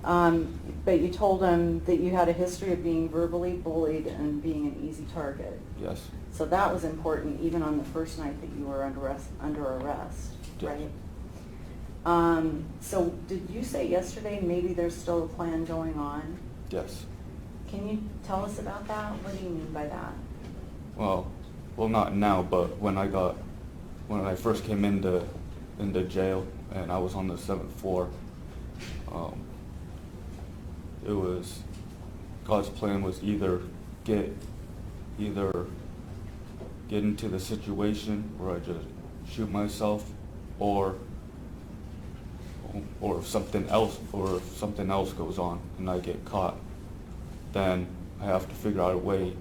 But you told him that you had a history of being verbally bullied and being an easy target. Yes. So that was important even on the first night that you were under arrest, Yes. right? So did you say yesterday maybe there's still a plan going on? Yes. Can you tell us about that? What do you mean by that? Well, not now, but when I first came into jail and I was on the 7th floor, it was God's plan was either get into the situation where I just shoot myself, or if something else goes on and I get caught, then I have to figure out a way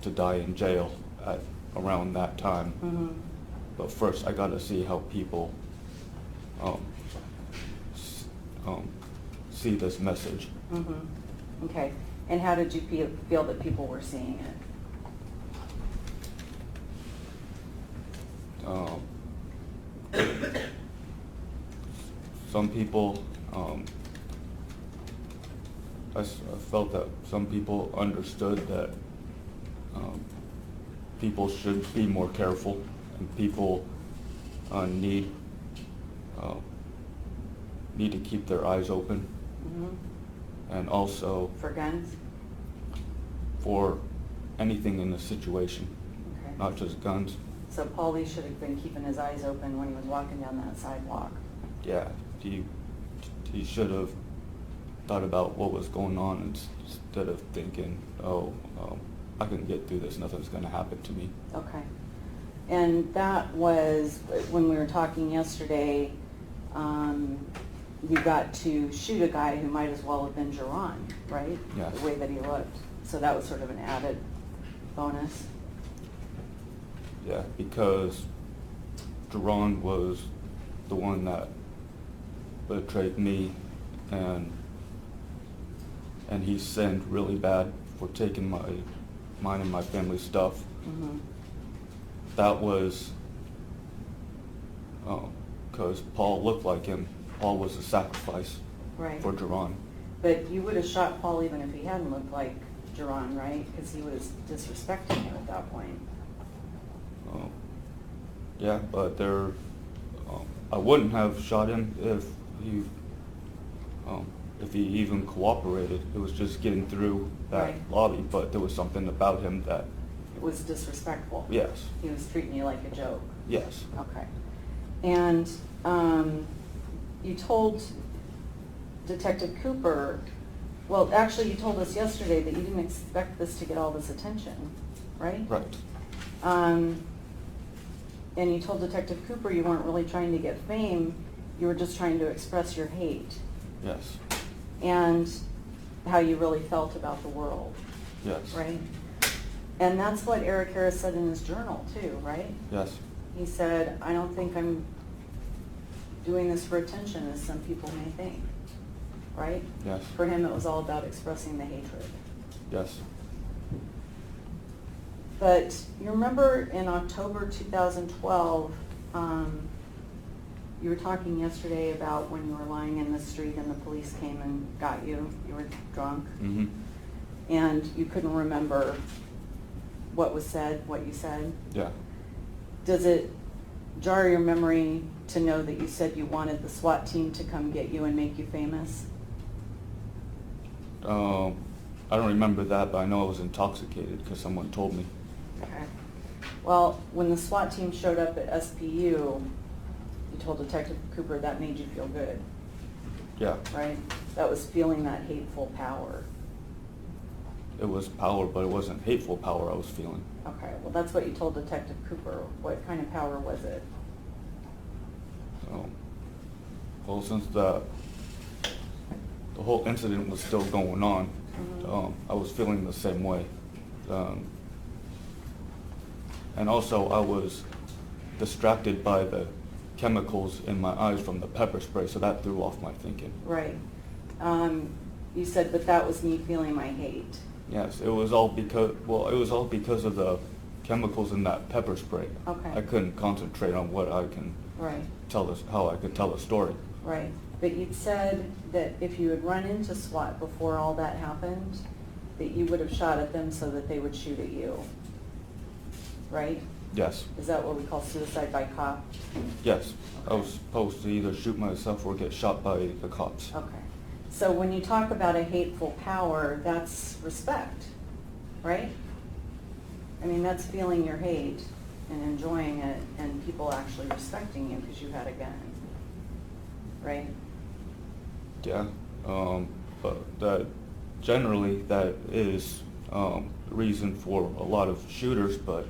to die in jail at around that time. Mm-hmm. But first I gotta see how people see this message. Mm-hmm. Okay. And how did you feel that people were seeing it? Some people, I felt that some people understood that people should be more careful, and people need to keep their eyes open. Mm-hmm. And also For guns? for anything in the situation, Okay. not just guns. So Paulie should have been keeping his eyes open when he was walking down that sidewalk. Yeah, he should have thought about what was going on instead of thinking, oh, I can get through this, nothing's going to happen to me. Okay. And that was, when we were talking yesterday, you got to shoot a guy who might as well have been Jerron, right? Yes. The way that he looked. So that was sort of an added bonus. Yeah, because Jerron was the one that betrayed me, and he sinned really bad for taking mine and my family's stuff. Mm-hmm. That was because Paul looked like him. Paul was a sacrifice Right. for Jerron. But you would have shot Paul even if he hadn't looked like Jerron, right? Because he was disrespecting you at that point. Yeah, but I wouldn't have shot him if he even cooperated. It was just getting through that Right. lobby, but there was something about him that, It was disrespectful. yes, He was treating you like a joke. yes, Okay. And you told Detective Cooper, well, actually you told us yesterday that you didn't expect this to get all this attention, right? right, And you told Detective Cooper you weren't really trying to get fame, you were just trying to express your hate yes, and how you really felt about the world, yes, right? And that's what Eric Harris said in his journal too, right? yes, He said, I don't think I'm doing this for attention as some people may think, right? yes, For him, it was all about expressing the hatred. yes, But you remember in October 2012, you were talking yesterday about when you were lying in the street and the police came and got you. You were drunk, mm-hmm, and you couldn't remember what was said, what you said. yeah. Does it jar your memory to know that you said you wanted the SWAT team to come get you and make you famous? I don't remember that, but I know I was intoxicated because someone told me. Okay. Well, when the SWAT team showed up at SPU, you told Detective Cooper that made you feel good, Yeah, right? That was feeling that hateful power. it was power, but it wasn't hateful power I was feeling. Okay, well, that's what you told Detective Cooper. What kind of power was it? Well, since the whole incident was still going on, I was feeling the same way. And also I was distracted by the chemicals in my eyes from the pepper spray, so that threw off my thinking. Right. You said, but that was me feeling my hate. Yes, it was all because of the chemicals in that pepper spray. Okay. I couldn't concentrate on what I can Right, how I could tell a story. right. But you'd said that if you had run into SWAT before all that happened, that you would have shot at them so that they would shoot at you, right? Yes. Is that what we call suicide by cop? Yes. I was supposed to either shoot myself or get shot by the cops. Okay. So when you talk about a hateful power, that's respect, right? I mean, that's feeling your hate and enjoying it and people actually respecting you because you had a gun, right? Yeah. But that generally that is reason for a lot of shooters, but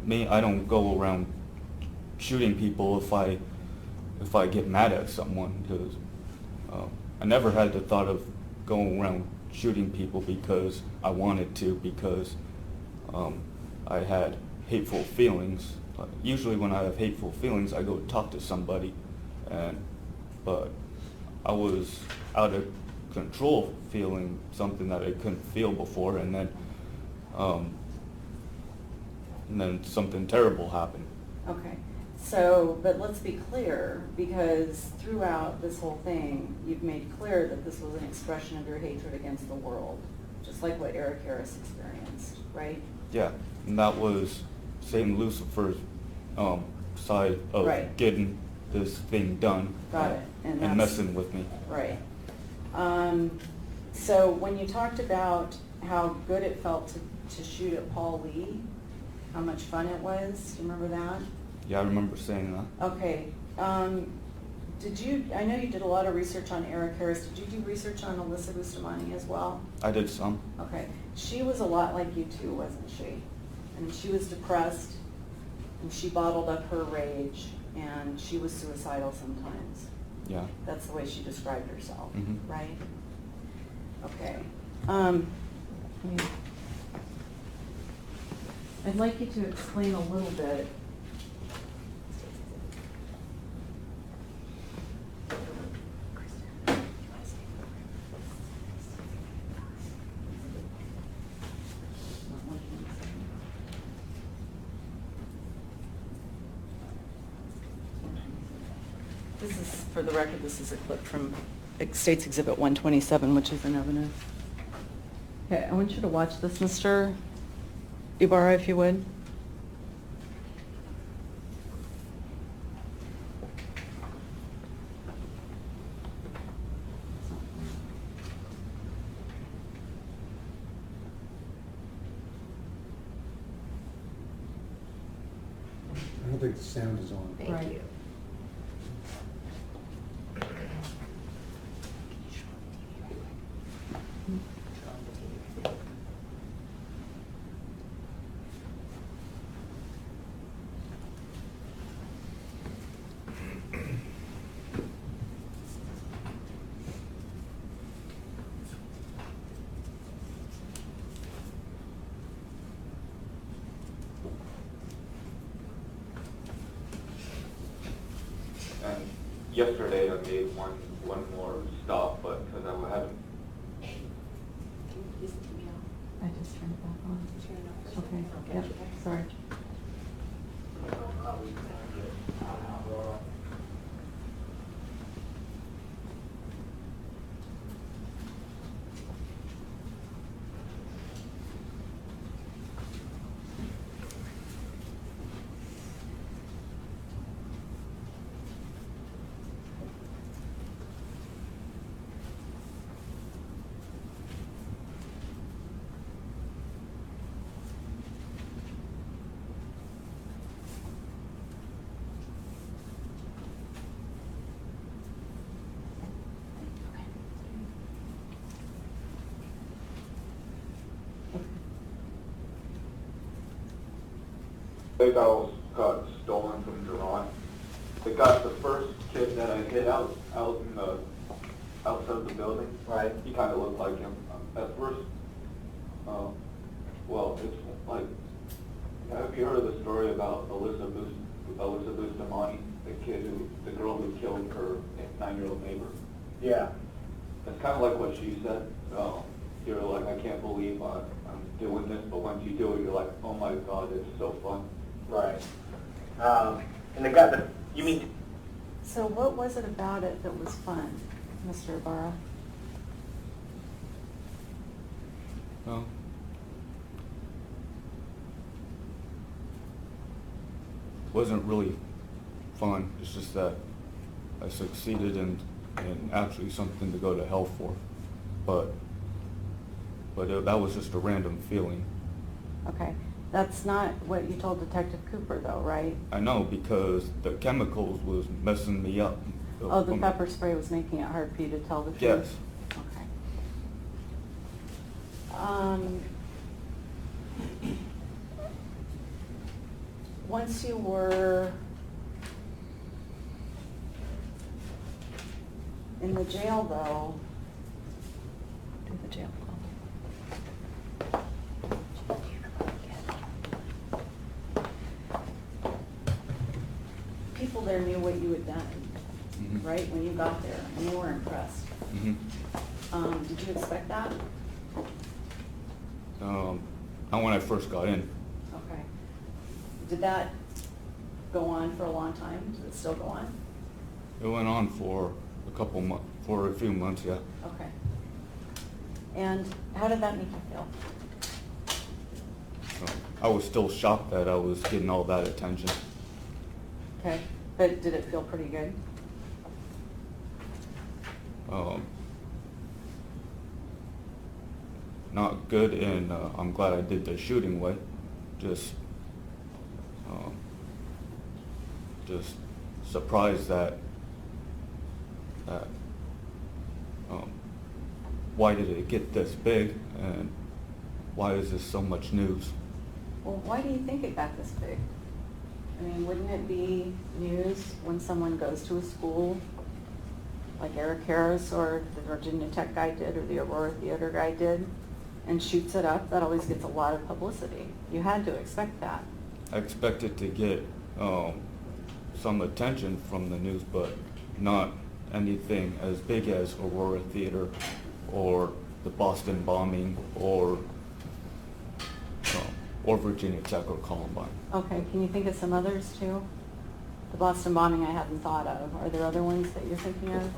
me, I don't go around shooting people if I get mad at someone, because I never had the thought of going around shooting people because I wanted to, because I had hateful feelings. Usually when I have hateful feelings, I go talk to somebody, but I was out of control feeling something that I couldn't feel before, and then something terrible happened. Okay. So, but let's be clear, because throughout this whole thing, you've made clear that this was an expression of your hatred against the world, just like what Eric Harris experienced, right? Yeah, and that was Satan Lucifer's side of Right. getting this thing done. Got it. And And that's- messing with me. Right. So when you talked about how good it felt to shoot at Paul Lee, how much fun it was, do you remember that? Yeah, I remember saying that. Okay. Did you, I know you did a lot of research on Eric Harris. Did you do research on Alyssa Bustamante as well? I did some. Okay. She was a lot like you too, wasn't she? And she was depressed, and she bottled up her rage, and she was suicidal sometimes. Yeah. That's the way she described herself, Mhm. right? Okay. I'd like you to explain a little bit. This is, for the record, this is a clip from State's Exhibit 127, which is in evidence. Okay, I want you to watch this, Mr. Ybarra, if you would. I don't think the sound is on. Right. Thank you. And yesterday I made one more stop, but because I haven't. Can you please let me know? I just turned it back on. Turn it off. Okay, Okay. yep, sorry. Big owls got stolen from Durant. They got the first kid that I hit out in the outside of the building. Right. He kind of looked like him at first. Well, it's like, have you heard of the story about Alyssa Bustamante, the girl who killed her 9-year-old neighbor? Yeah. That's kind of like what she said. You're like, I can't believe I'm doing this, but once you do it, you're like, oh my God, it's so fun. Right. And they got the, you mean So what was it about it that was fun, Mr. Ybarra? Well, wasn't really fun. It's just that I succeeded in actually something to go to hell for. But that was just a random feeling. Okay, that's not what you told Detective Cooper though, right? I know, because the chemicals was messing me up. Oh, the pepper spray was making it hard for you to tell the truth? Yes. Okay. Once you were in the jail though, do the jail call. People there knew what you had done, Mhm. right, when you got there, and they were impressed. Mhm. Did you expect that? Not when I first got in. Okay. Did that go on for a long time? Does it still go on? It went on for for a few months, yeah. Okay. And how did that make you feel? I was still shocked that I was getting all that attention. Okay, but did it feel pretty good? Not good in, I'm glad I did the shooting way. Just surprised that why did it get this big, and why is this so much news? Well, why do you think it got this big? I mean, wouldn't it be news when someone goes to a school like Eric Harris or the Virginia Tech guy did, or the Aurora Theater guy did, and shoots it up? That always gets a lot of publicity. You had to expect that. I expected to get some attention from the news, but not anything as big as Aurora Theater or the Boston bombing or Virginia Tech or Columbine. Okay, can you think of some others too? The Boston bombing I hadn't thought of. Are there other ones that you're thinking of?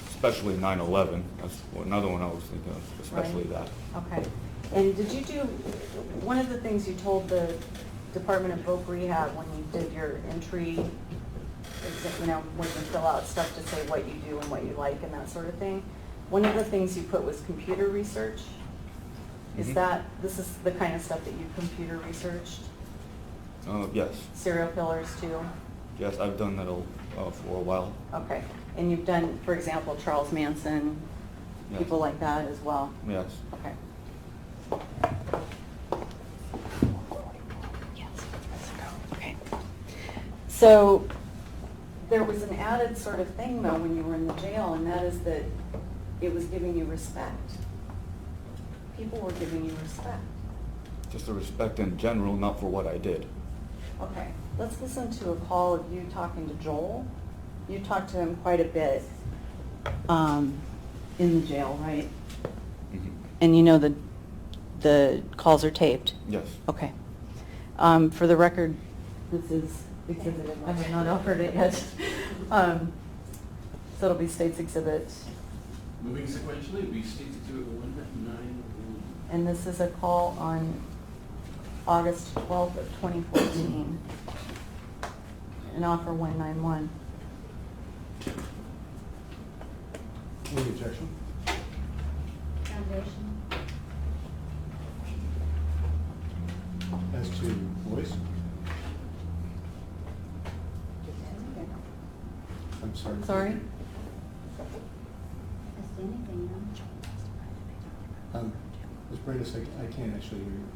Especially 9/11. That's another one I was thinking of, especially Right. that. Okay. And did you do, one of the things you told the Department of Voc Rehab when you did your entry, you know, when you fill out stuff to say what you do and what you like and that sort of thing, one of the things you put was computer research. Is Mhm. this is the kind of stuff that you computer researched? Yes. Serial killers too? Yes, I've done that for a while. Okay. And you've done, for example, Charles Manson, Yes. people like that as well? Yes. Okay. Okay. So there was an added sort of thing though when you were in the jail, and that is that it was giving you respect. People were giving you respect. Just the respect in general, not for what I did. Okay, let's listen to a call of you talking to Joel. You talked to him quite a bit in the jail, right? Mhm. And you know the calls are taped? Yes. Okay. For the record, this is exhibit, I have not offered it yet. So it'll be State's Exhibit. Moving sequentially, we state exhibit 191. And this is a call on August 12th of 2014. An offer 191. Any objection? Foundation. As to voice? I'm sorry. Sorry? As to anything, no? Ms. Brandis, I can't actually hear you.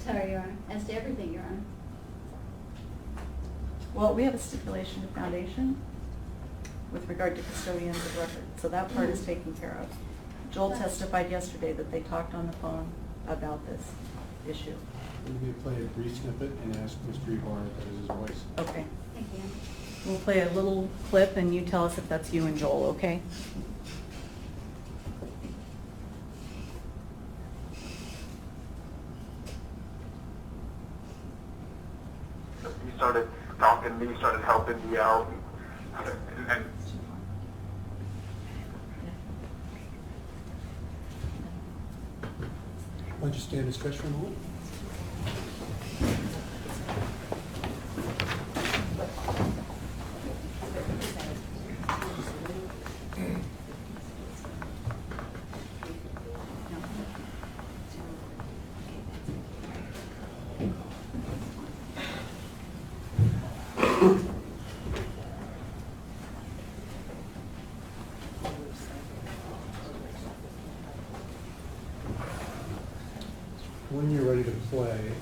Sorry, Your Honor. As to everything, Your Honor. Well, we have a stipulation of foundation with regard to custodians of record, so that part is taken care of. Joel testified yesterday that they talked on the phone about this issue. We're going to play a brief snippet and ask Mr. Ybarra if that is his voice. Okay. Thank you. We'll play a little clip and you tell us if that's you and Joel, okay? me, started helping me out. And Why don't you stand and discuss for a moment? When you're ready to play,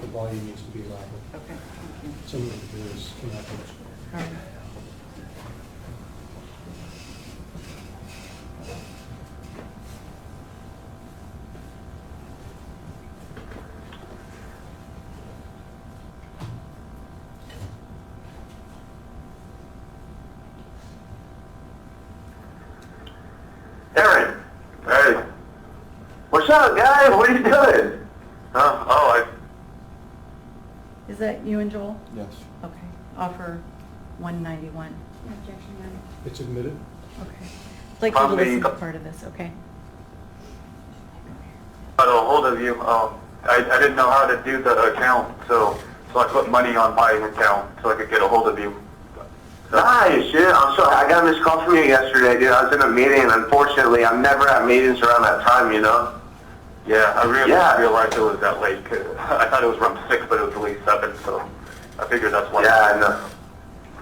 the volume needs to be louder. Okay, thank you. Some of the viewers cannot hear us. All right. Aaron, hey, what's up, guys? What are you doing? Is that you and Joel? Yes. Okay, offer 191. Objection, Your Honor. It's admitted? Okay. I'd like you to listen to part of this, okay? Got a hold of you. I didn't know how to do the account, so I put money on my account so I could get a hold of you. Nice, shit. I'm sorry. I got a missed call from you yesterday, dude. I was in a meeting, and unfortunately, I'm never at meetings around that time, you know? Yeah, I really realized it was that late. 'Cause I thought it was around 6, but it was really 7, so I figured that's why. Yeah, I know.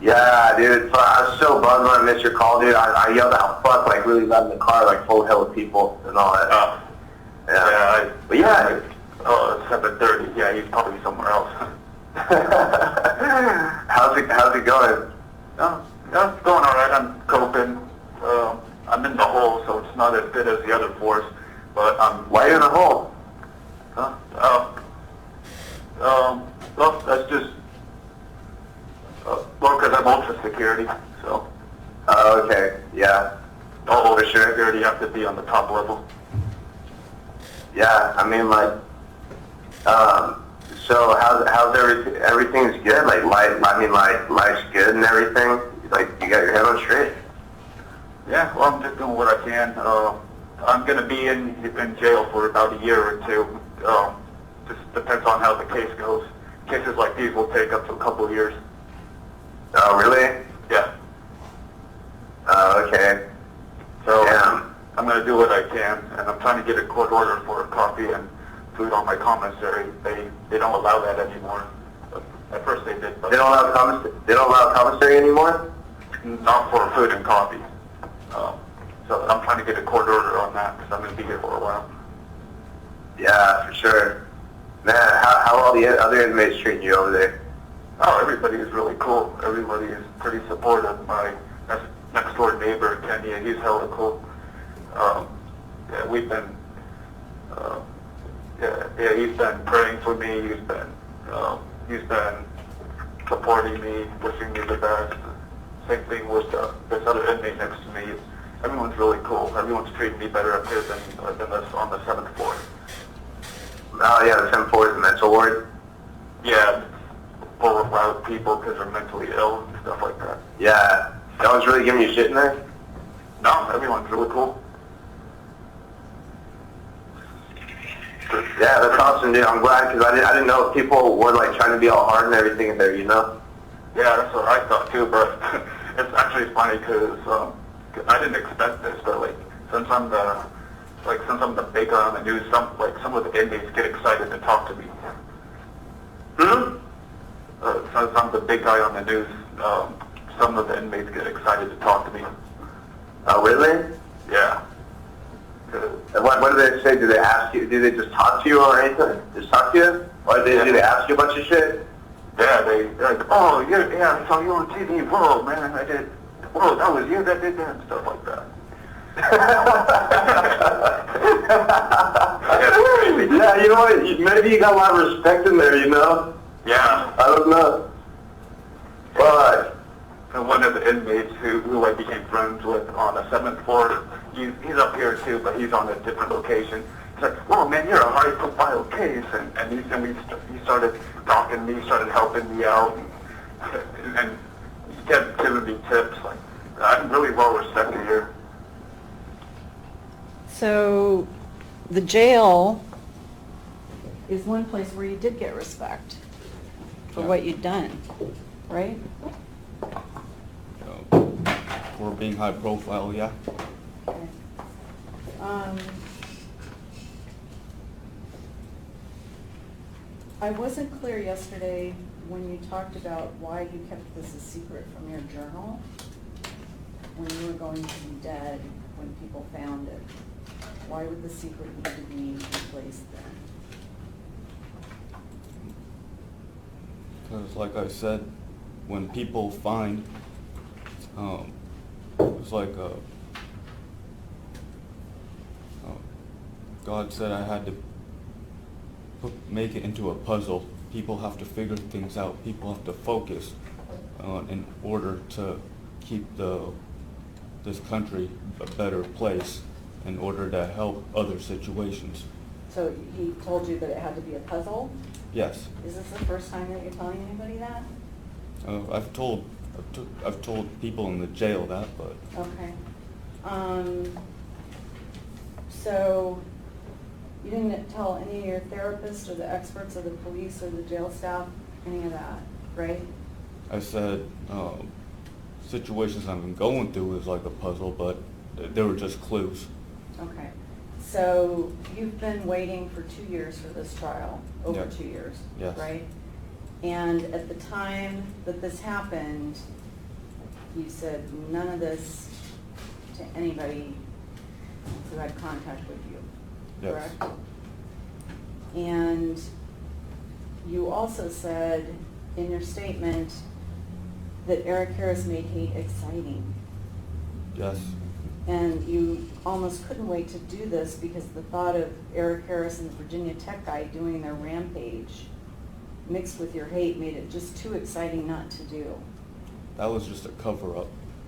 Yeah, dude. I was so bummed when I missed your call, dude. I yelled out "fuck" like really loud in the car, like full hell of people and all that. But yeah. 7:30. Yeah, he's probably somewhere else. How's it going? Yeah, it's going all right. I'm coping. I'm in the hole, so it's not as good as the other fours. But Why are you in a hole? Well, that's just because I'm ultra security. So. Oh, okay. Yeah. Oh, for sure. Security, you have to be on the top level. Yeah. I mean, like, so how's everything? Everything's good. Like, life's good and everything. Like, you got your head on straight. Yeah. Well, I'm just doing what I can. I'm going to be in jail for about a year or two. Just depends on how the case goes. Cases like these will take up to a couple of years. Oh, really? Yeah. Oh, okay. So Yeah. I'm going to do what I can, and I'm trying to get a court order for coffee and food on my commissary. They don't allow that anymore. But at first they did. But They don't allow commissary anymore? not for food and coffee. So I'm trying to get a court order on that because I'm going to be here for a while. Yeah, for sure. Man, how all the other inmates treating you over there? Oh, everybody is really cool. Everybody is pretty supportive. My next door neighbor, Kenny, he's hella cool. Yeah, we've been, he's been praying for me. He's been supporting me, wishing me the best. Same thing with this other inmate next to me. Everyone's really cool. Everyone's treating me better up here than us on the 7th floor. Oh yeah, the 7th floor is the mental ward. Yeah, full of loud people because they're mentally ill and stuff like that. Yeah. No one's really giving you shit in there? No, everyone's really cool. Yeah, that's awesome, dude. I'm glad because I didn't know if people were like trying to be all hard and everything in there, you know? Yeah, that's what I thought too, but it's actually funny because I didn't expect this, but since I'm the big guy on the news, some of the inmates get excited to talk to me. Since I'm the big guy on the news, some of the inmates get excited to talk to me. Oh, really? Yeah. And what do they say? Do they ask you? Do they just talk to you or anything? Just talk to you? Or do they ask you a bunch of shit? Yeah, they're like, oh, yeah, I saw you on TV. Whoa, man, I did. Whoa, that was you that did that and stuff like that. Yeah, you know what? Maybe you got a lot of respect in there, you know? Yeah. I don't know. But And one of the inmates who I became friends with on the 7th floor, he's up here too, but he's on a different location. He's like, whoa, man, you're a high-profile case. And he started talking to me, started helping me out. and he kept giving me tips. Like, I'm really well respected here. So the jail is one place where you did get respect for what you'd done, right? For being high profile, yeah. Okay. I wasn't clear yesterday when you talked about why you kept this a secret from your journal when you were going to be dead when people found it. Why would the secret need to be replaced then? Because like I said, when people find, it's like God said I had to make it into a puzzle. People have to figure things out. People have to focus in order to keep this country a better place, in order to help other situations. So he told you that it had to be a puzzle? Yes. Is this the first time that you're telling anybody that? I've told people in the jail that, but Okay. So you didn't tell any of your therapists or the experts or the police or the jail staff any of that, right? I said situations I've been going through is like a puzzle, but they were just clues. Okay. So you've been waiting for 2 years for this trial, over Yeah. 2 years, Yes. right? And at the time that this happened, you said none of this to anybody who had contact with you, Yes. correct? And you also said in your statement that Eric Harris made hate exciting. Yes. And you almost couldn't wait to do this because the thought of Eric Harris and the Virginia Tech guy doing their rampage mixed with your hate made it just too exciting not to do. That was just a cover-up.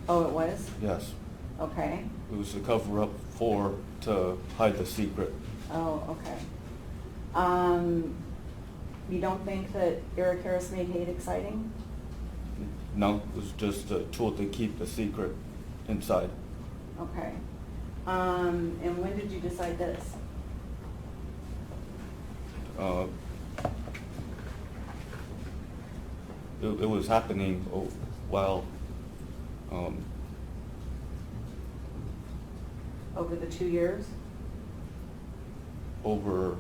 Oh, it was? Yes. Okay. It was a cover-up to hide the secret. Oh, okay. You don't think that Eric Harris made hate exciting? No, it was just a tool to keep the secret inside. Okay. And when did you decide this? It was happening while Over the 2 years? over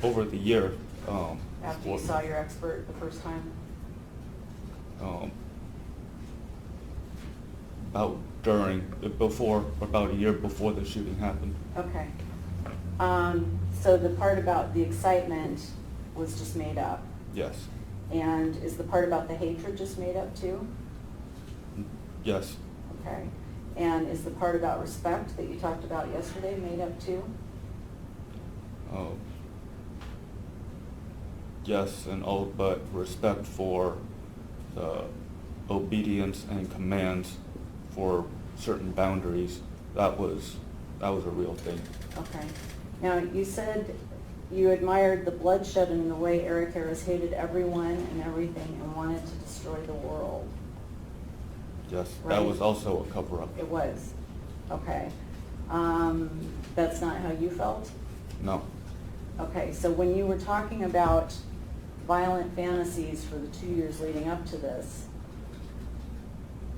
the year. After you saw your expert the first time? About a year before the shooting happened. Okay. So the part about the excitement was just made up? Yes. And is the part about the hatred just made up too? Yes. Okay. And is the part about respect that you talked about yesterday made up too? Yes, and all but respect for the obedience and commands for certain boundaries. That was a real thing. Okay. Now, you said you admired the bloodshed and the way Eric Harris hated everyone and everything and wanted to destroy the world. Yes, Right. that was also a cover-up. It was? Okay. That's not how you felt? No. Okay, so when you were talking about violent fantasies for the 2 years leading up to this,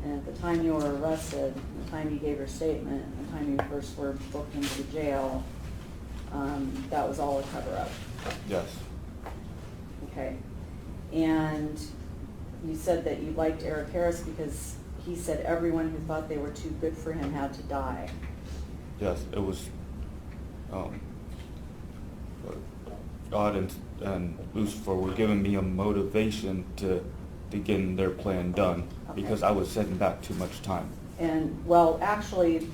and at the time you were arrested, the time you gave your statement, and the time you first were booked into the jail, that was all a cover-up? Yes. Okay. And you said that you liked Eric Harris because he said everyone who thought they were too good for him had to die. Yes, it was God and Lucifer were giving me a motivation to get their plan done, Okay. because I was setting back too much time. And, well, actually,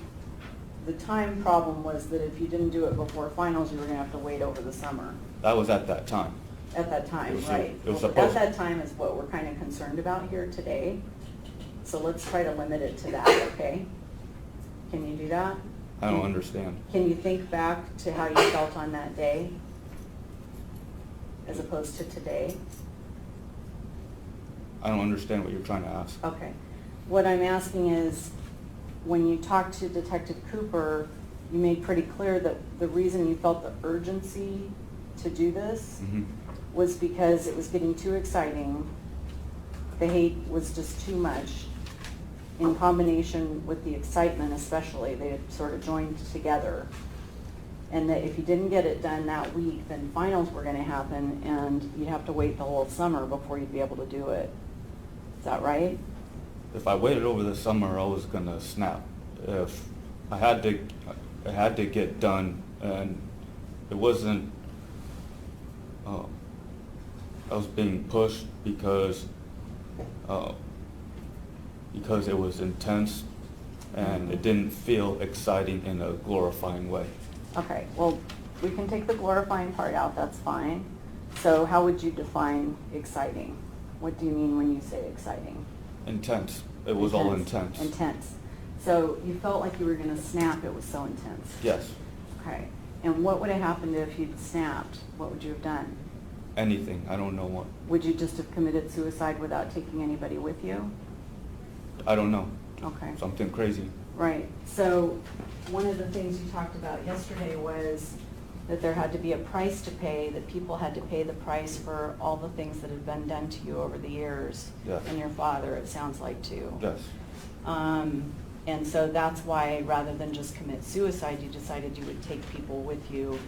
the time problem was that if you didn't do it before finals, you were gonna have to wait over the summer. That was at that time. At that time, It was- right. it was Well, supposed- At that time is what we're kind of concerned about here today. So let's try to limit it to that, okay? Can you do that? I don't understand. Can you think back to how you felt on that day as opposed to today? I don't understand what you're trying to ask. Okay. What I'm asking is, when you talked to Detective Cooper, you made pretty clear that the reason you felt the urgency to do this Mm-hmm. was because it was getting too exciting. The hate was just too much. In combination with the excitement especially, they had sort of joined together. And that if you didn't get it done that week, then finals were going to happen and you'd have to wait the whole summer before you'd be able to do it. Is that right? If I waited over the summer, I was gonna snap. If I had to get done, and it wasn't. I was being pushed because it was intense, and it didn't feel exciting in a glorifying way. Okay, well, we can take the glorifying part out, that's fine. So how would you define exciting? What do you mean when you say exciting? Intense. It was all intense. Intense. So you felt like you were going to snap, it was so intense? Yes. Okay. And what would have happened if you'd snapped? What would you have done? Anything. I don't know what. Would you just have committed suicide without taking anybody with you? I don't know. Okay. Something crazy. Right. So one of the things you talked about yesterday was that there had to be a price to pay, that people had to pay the price for all the things that had been done to you over the years. Yes. And your father, it sounds like, too. Yes. And so that's why, rather than just commit suicide, you decided you would take people with you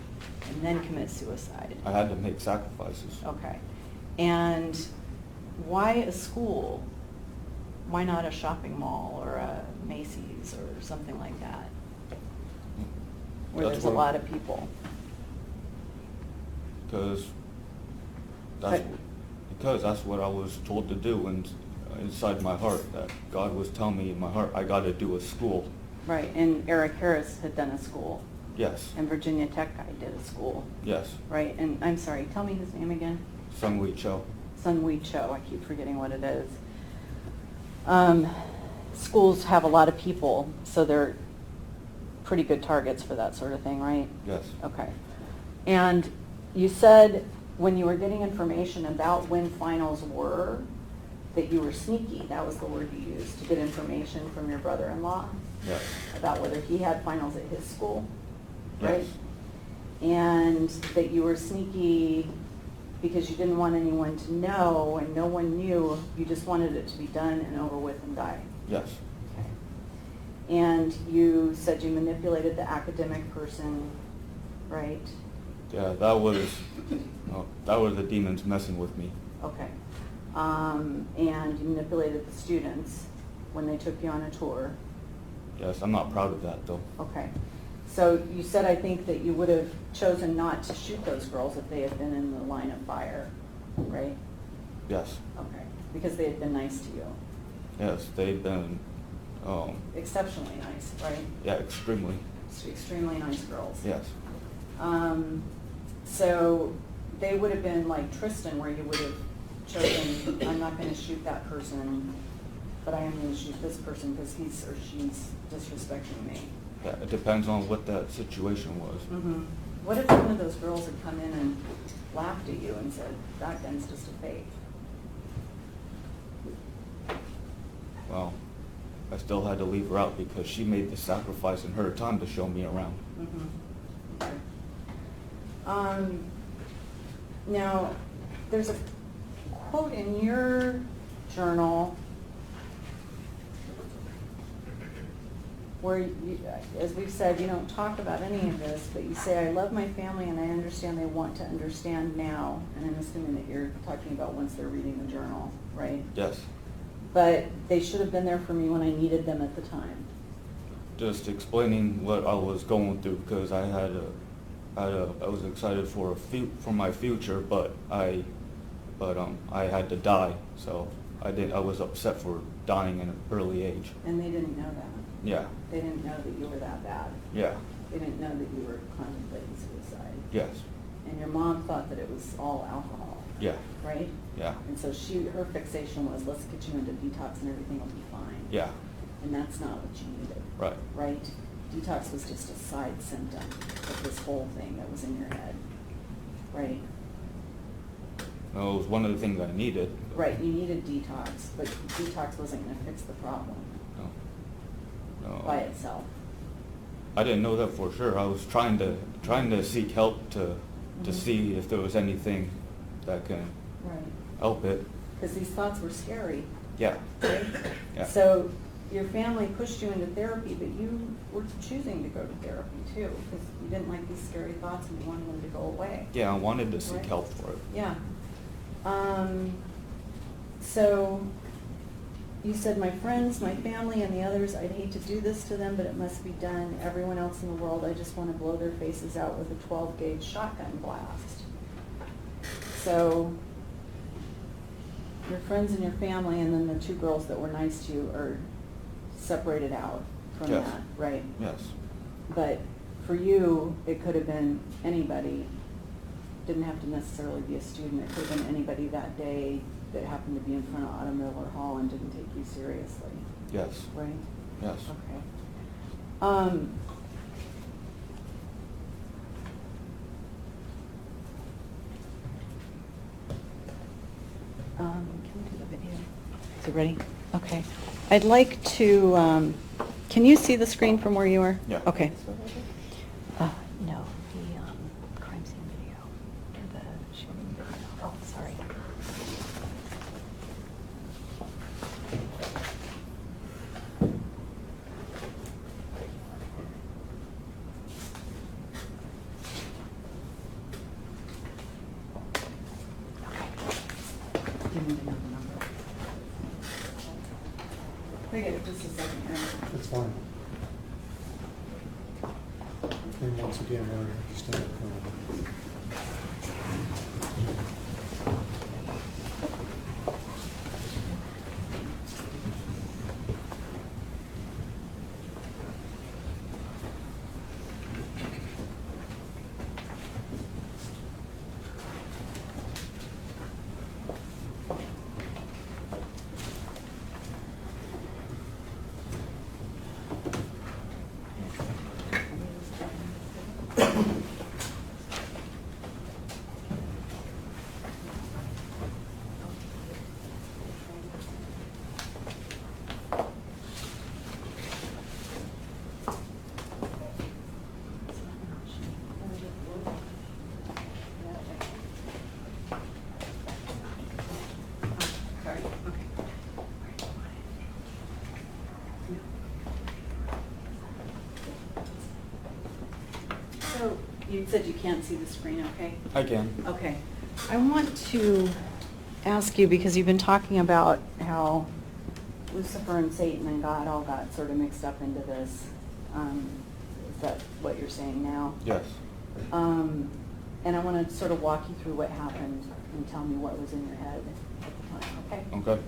and then commit suicide. I had to make sacrifices. Okay. And why a school? Why not a shopping mall or a Macy's or something like that, where That's there's a where- lot of people? Because that's what I was told to do, and inside my heart, that God was telling me in my heart, I got to do a school. Right, and Eric Harris had done a school, Yes. and Virginia Tech guy did a school, Yes. right? And I'm sorry, tell me his name again. Sung Wee Cho. Sun Wee Cho, I keep forgetting what it is. Schools have a lot of people, so they're pretty good targets for that sort of thing, right? Yes. Okay. And you said when you were getting information about when finals were, that you were sneaky. That was the word you used, to get information from your brother-in-law Yes. about whether he had finals at his school, right? Yes. And that you were sneaky because you didn't want anyone to know, and no one knew. You just wanted it to be done and over with and die. Yes. Okay. And you said you manipulated the academic person, right? Yeah, that was the demons messing with me. Okay. And you manipulated the students when they took you on a tour. Yes, I'm not proud of that though. Okay. So you said, I think, that you would have chosen not to shoot those girls if they had been in the line of fire, right? Yes. Okay. Because they had been nice to you. Yes, they've been, Exceptionally nice, right? yeah, extremely. Extremely nice girls. Yes. So they would have been like Tristan, where you would have chosen, I'm not going to shoot that person, but I am going to shoot this person because he's or she's disrespecting me. Yeah, it depends on what that situation was. Mm-hmm. What if one of those girls had come in and laughed at you and said, that gun's just a fake? Well, I still had to leave her out because she made the sacrifice in her time to show me around. Mm-hmm. Okay. Now, there's a quote in your journal where, you, as we've said, you don't talk about any of this, but you say, I love my family and I understand they want to understand now. And I'm assuming that you're talking about once they're reading the journal, right? Yes. But they should have been there for me when I needed them at the time. Just explaining what I was going through because I was excited for my future, but I had to die, so I was upset for dying at an early age. And they didn't know that. Yeah. They didn't know that you were that bad. Yeah. They didn't know that you were contemplating suicide. Yes. And your mom thought that it was all alcohol. Yeah. Right? Yeah. And so her fixation was, let's get you into detox and everything will be fine. Yeah. And that's not what you needed. Right. Right? Detox was just a side symptom of this whole thing that was in your head. Right? it was one of the things I needed. Right, you needed detox, but detox wasn't gonna fix the problem No. by itself. I didn't know that for sure. I was trying to seek help to see if there was anything that can Right. help it. Because these thoughts were scary, Yeah. right? Yeah. So your family pushed you into therapy, but you were choosing to go to therapy too, because you didn't like these scary thoughts and you wanted them to go away. Yeah, I wanted to seek Right. help for it. Yeah. So you said, my friends, my family, and the others, I'd hate to do this to them, but it must be done. Everyone else in the world, I just want to blow their faces out with a 12-gauge shotgun blast. So your friends and your family, and then the two girls that were nice to you are separated out from Yes. that, right? Yes. But for you, it could have been anybody. Didn't have to necessarily be a student. It could have been anybody that day that happened to be in front of Otto Miller Hall and didn't take you seriously, Yes. right? Yes. Okay. Can we do the video? Is it ready? Okay. I'd like to, can you see the screen from where you are? Yeah. Okay. No, the crime scene video, or the shooting video. Oh, sorry. Give me the number. Wait, just a second, Aaron. It's fine. And once again, we're just in it. Sorry, okay. So, you said you can't see the screen, okay? I can. Okay. I want to ask you, because you've been talking about how Lucifer and Satan and God all got sort of mixed up into this. Is that what you're saying now? Yes. And I want to sort of walk you through what happened and tell me what was in your head at the time, okay? Okay.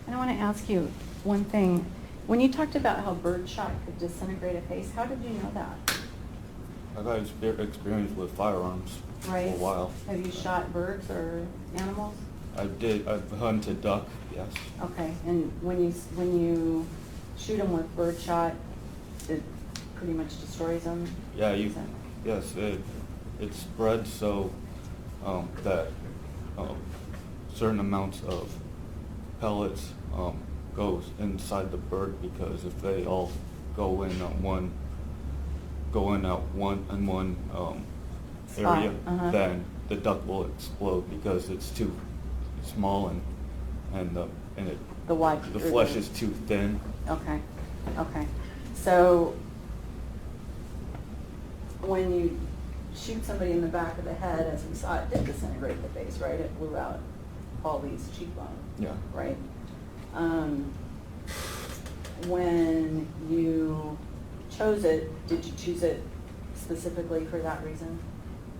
And I want to ask you one thing. When you talked about how birdshot could disintegrate a face, how did you know that? I got experience with firearms for a Right? while. Have you shot birds or animals? I did. I've hunted duck. Yes. Okay, and when you shoot them with birdshot, it pretty much destroys them? Yeah. Is that- Yes. It spreads so that certain amounts of pellets goes inside the bird, because if they all go in at one Spot, area, then the duck will explode because it's too small and The white. the flesh is too thin. Okay, okay. So when you shoot somebody in the back of the head, as we saw, it did disintegrate the face, right? It blew out all these cheekbones. Yeah. Right? When you chose it, did you choose it specifically for that reason,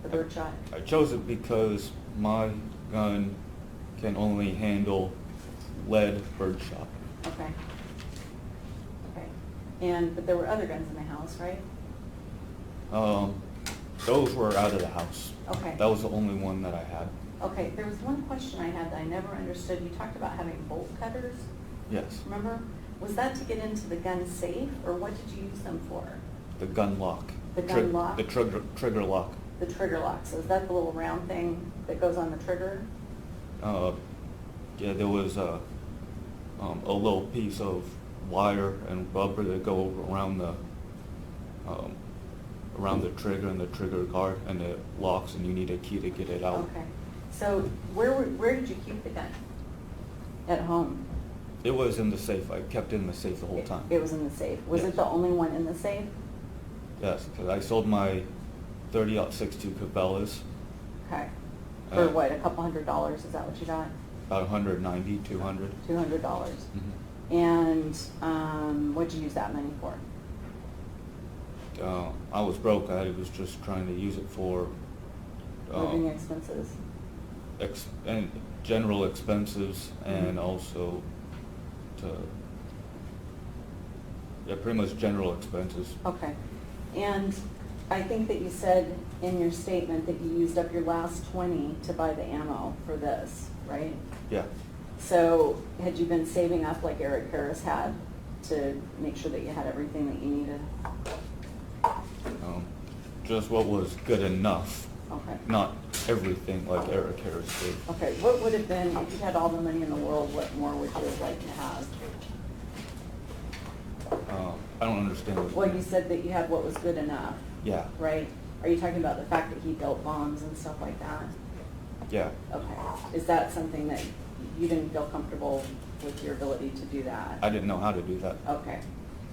the birdshot? I chose it because my gun can only handle lead birdshot. Okay. Okay. But there were other guns in the house, right? Those were out of the house. Okay. That was the only one that I had. Okay, there was one question I had that I never understood. You talked about having bolt cutters, Yes. remember? Was that to get into the gun safe, or what did you use them for? The gun lock. The gun lock? The trigger lock. The trigger lock, so is that the little round thing that goes on the trigger? Yeah, there was a little piece of wire and rubber that go around the trigger and the trigger guard, and it locks, and you need a key to get it out. Okay, so where did you keep the gun? At home? It was in the safe. I kept it in the safe the whole time. It was in the safe. Was Yes. it the only one in the safe? Yes, because I sold my 30-62 Cabela's. Okay. For Uh, what, a couple $100, is that what you got? About 190, 200. $200. Mhm. And what'd you use that money for? I was broke. I was just trying to use it for Living expenses? and general expenses, and also pretty much general expenses. Okay. And I think that you said in your statement that you used up your last 20 to buy the ammo for this, right? Yeah. So had you been saving up like Eric Harris had to make sure that you had everything that you needed? Just what was good enough, Okay. not everything like Eric Harris did. Okay, what would have been, if you had all the money in the world, what more would you have liked to have? I don't understand what. Well, you said that you had what was good enough, Yeah. right? Are you talking about the fact that he built bombs and stuff like that? Yeah. Okay. Is that something that you didn't feel comfortable with your ability to do that? I didn't know how to do that. Okay.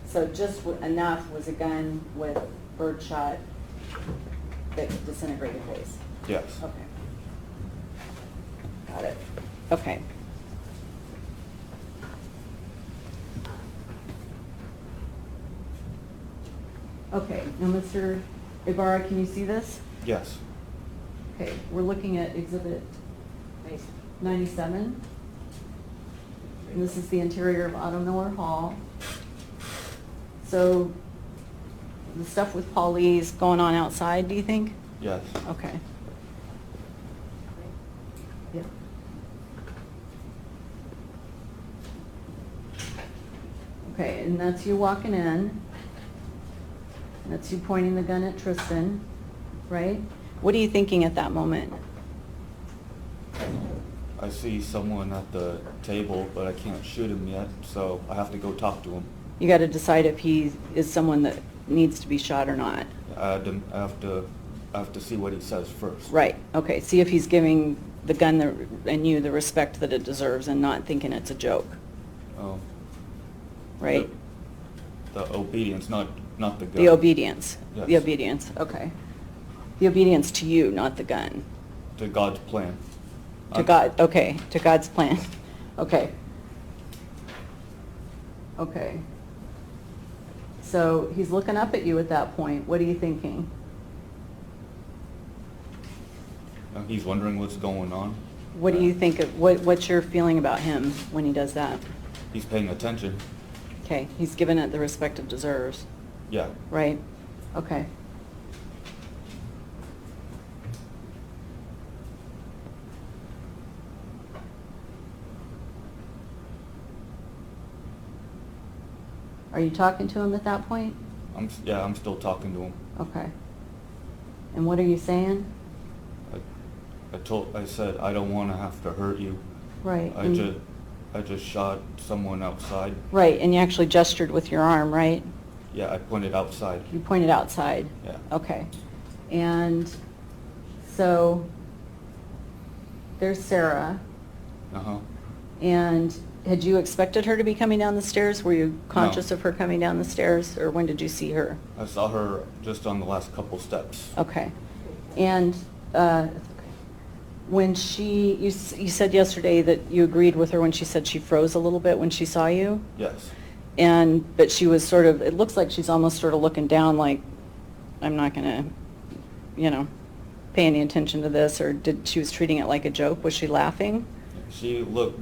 So just enough was a gun with birdshot that disintegrated waste? Yes. Okay. Got it. Okay. Okay, now Mr. Ybarra, can you see this? Yes. Okay, we're looking at exhibit 97. And this is the interior of Otto Miller Hall. So the stuff with Paulie's going on outside, do you think? Yes. Okay. Yeah. Okay, and that's you walking in. That's you pointing the gun at Tristan, right? What are you thinking at that moment? I see someone at the table, but I can't shoot him yet, so I have to go talk to him. You got to decide if he is someone that needs to be shot or not. I have to see what he says first. Right, okay, see if he's giving the gun and you the respect that it deserves and not thinking it's a joke, Um, right? The obedience, not the gun. The obedience, the Yes. obedience, okay. The obedience to you, not the gun. To God's plan. To God, okay, to God's plan, okay. Okay. So he's looking up at you at that point, what are you thinking? He's wondering what's going on. What do you think, what's your feeling about him when he does that? He's paying attention. Okay, he's given it the respect it deserves, Yeah. right? Okay. Are you talking to him at that point? I'm still talking to him. Okay. And what are you saying? I said I don't want to have to hurt you. Right. I just shot someone outside. Right, and you actually gestured with your arm, right? Yeah, I pointed outside. You pointed outside? Yeah. Okay. And so there's Sarah. Uh-huh. And had you expected her to be coming down the stairs? Were you conscious No. of her coming down the stairs, or when did you see her? I saw her just on the last couple steps. Okay. And when you said yesterday that you agreed with her when she said she froze a little bit when she saw you? Yes. But she was sort of, it looks like she's almost sort of looking down like I'm not gonna, pay any attention to this, or she was treating it like a joke? Was she laughing? She looked,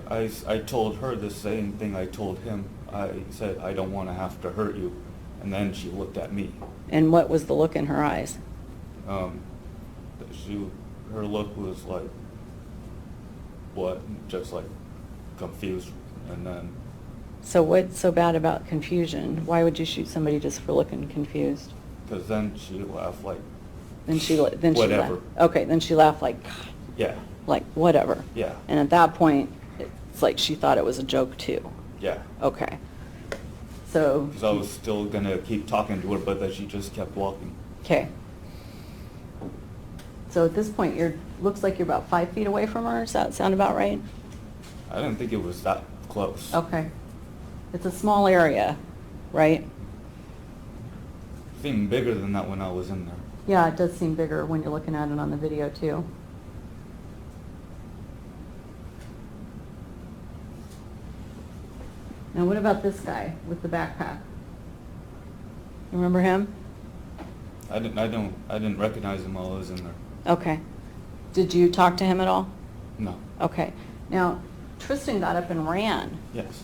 I told her the same thing I told him. I said, I don't want to have to hurt you. And then she looked at me. And what was the look in her eyes? Her look was like, what? Just like confused. And then, So what's so bad about confusion? Why would you shoot somebody just for looking confused? because then she laughed like, Then she whatever. laughed. Okay, then she laughed like yeah, whatever. yeah, And at that point, it's like she thought it was a joke too. yeah. Okay. So. Because I was still going to keep talking to her, but then she just kept walking. Okay. So at this point, looks like you're about 5 feet away from her. Does that sound about right? I didn't think it was that close. Okay. It's a small area, right? It seemed bigger than that when I was in there. Yeah, it does seem bigger when you're looking at it on the video too. Now what about this guy with the backpack? You remember him? I didn't recognize him while I was in there. Okay. Did you talk to him at all? No. Okay. Now, Tristan got up and ran. Yes.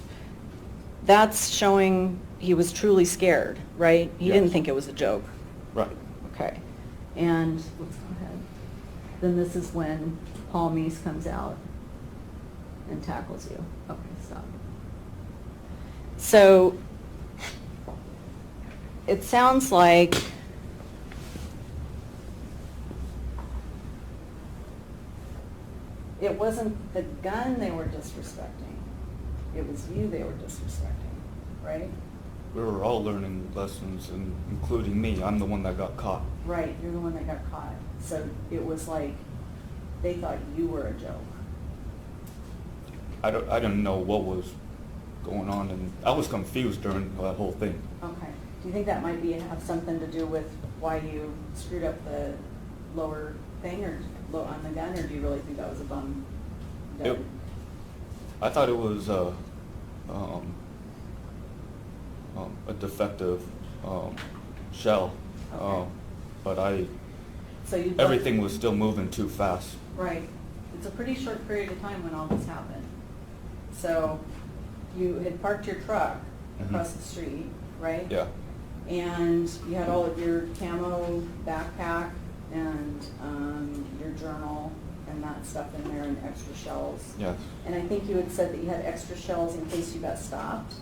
That's showing he was truly scared, right? He Yes. didn't think it was a joke. Right. Okay. And, let's go ahead. Then this is when Paul Meese comes out and tackles you. Okay, stop. So, it sounds like it wasn't the gun they were disrespecting. It was you they were disrespecting, right? We were all learning lessons, and including me. I'm the one that got caught. Right, you're the one that got caught. So it was like they thought you were a joke. I didn't know what was going on, and I was confused during that whole thing. Okay. Do you think that might have something to do with why you screwed up the lower thing or on the gun, or do you really think that was a bum gun? I thought it was a defective shell, Okay. but So you everything was still moving too fast. Right. It's a pretty short period of time when all this happened. So you had parked your truck across the street, right? Yeah. And you had all of your camo backpack and your journal and that stuff in there and extra shells. Yes. And I think you had said that you had extra shells in case you got stopped.